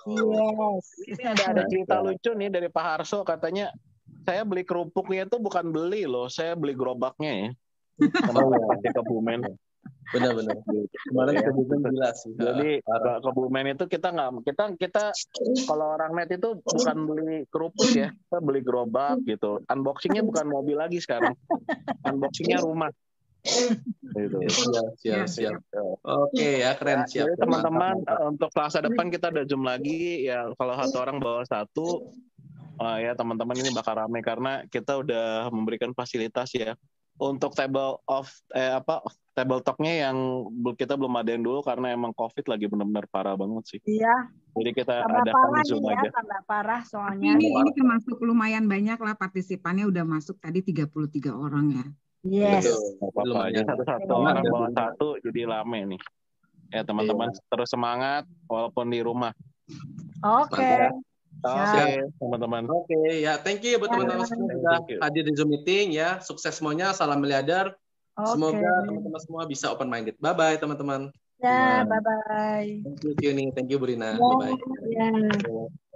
Yes. Ini ada cerita lucu nih dari Pak Harso, katanya saya beli kerupuknya itu bukan beli loh, saya beli gerobaknya ya. Kemarin ke Kebumen. Benar-benar. Kemarin ke Kebumen jelas. Jadi ke Kebumen itu kita kalau orang net itu bukan beli kerupuk ya, kita beli gerobak gitu. Unboxingnya bukan mobil lagi sekarang, unboxingnya rumah. Gitu. Siap. Oke ya, keren, siap. Jadi teman-teman untuk Selasa depan kita ada Zoom lagi ya, kalau satu orang bawa satu. Ya teman-teman ini bakal ramai karena kita udah memberikan fasilitas ya. Untuk table talknya yang kita belum adain dulu karena emang COVID lagi benar-benar parah banget sih. Iya. Jadi kita tambah adakan Zoom ya, aja. tambah parah soalnya. Ini termasuk lumayan banyak lah partisipannya, udah masuk tadi 33 orang ya. Yes. Apa-apa aja satu-satu orang bawa satu jadi rame nih. Ya teman-teman terus semangat walaupun di rumah. Oke. Oke, teman-teman. Oke, ya, thank you buat teman-teman semua sudah hadir di Zoom meeting ya. Sukses semuanya, salam miliarder. Semoga teman-teman semua bisa open minded. Bye bye teman-teman. Ya, bye bye. Thank you Ciuni, thank you Bu Rina. Bye bye.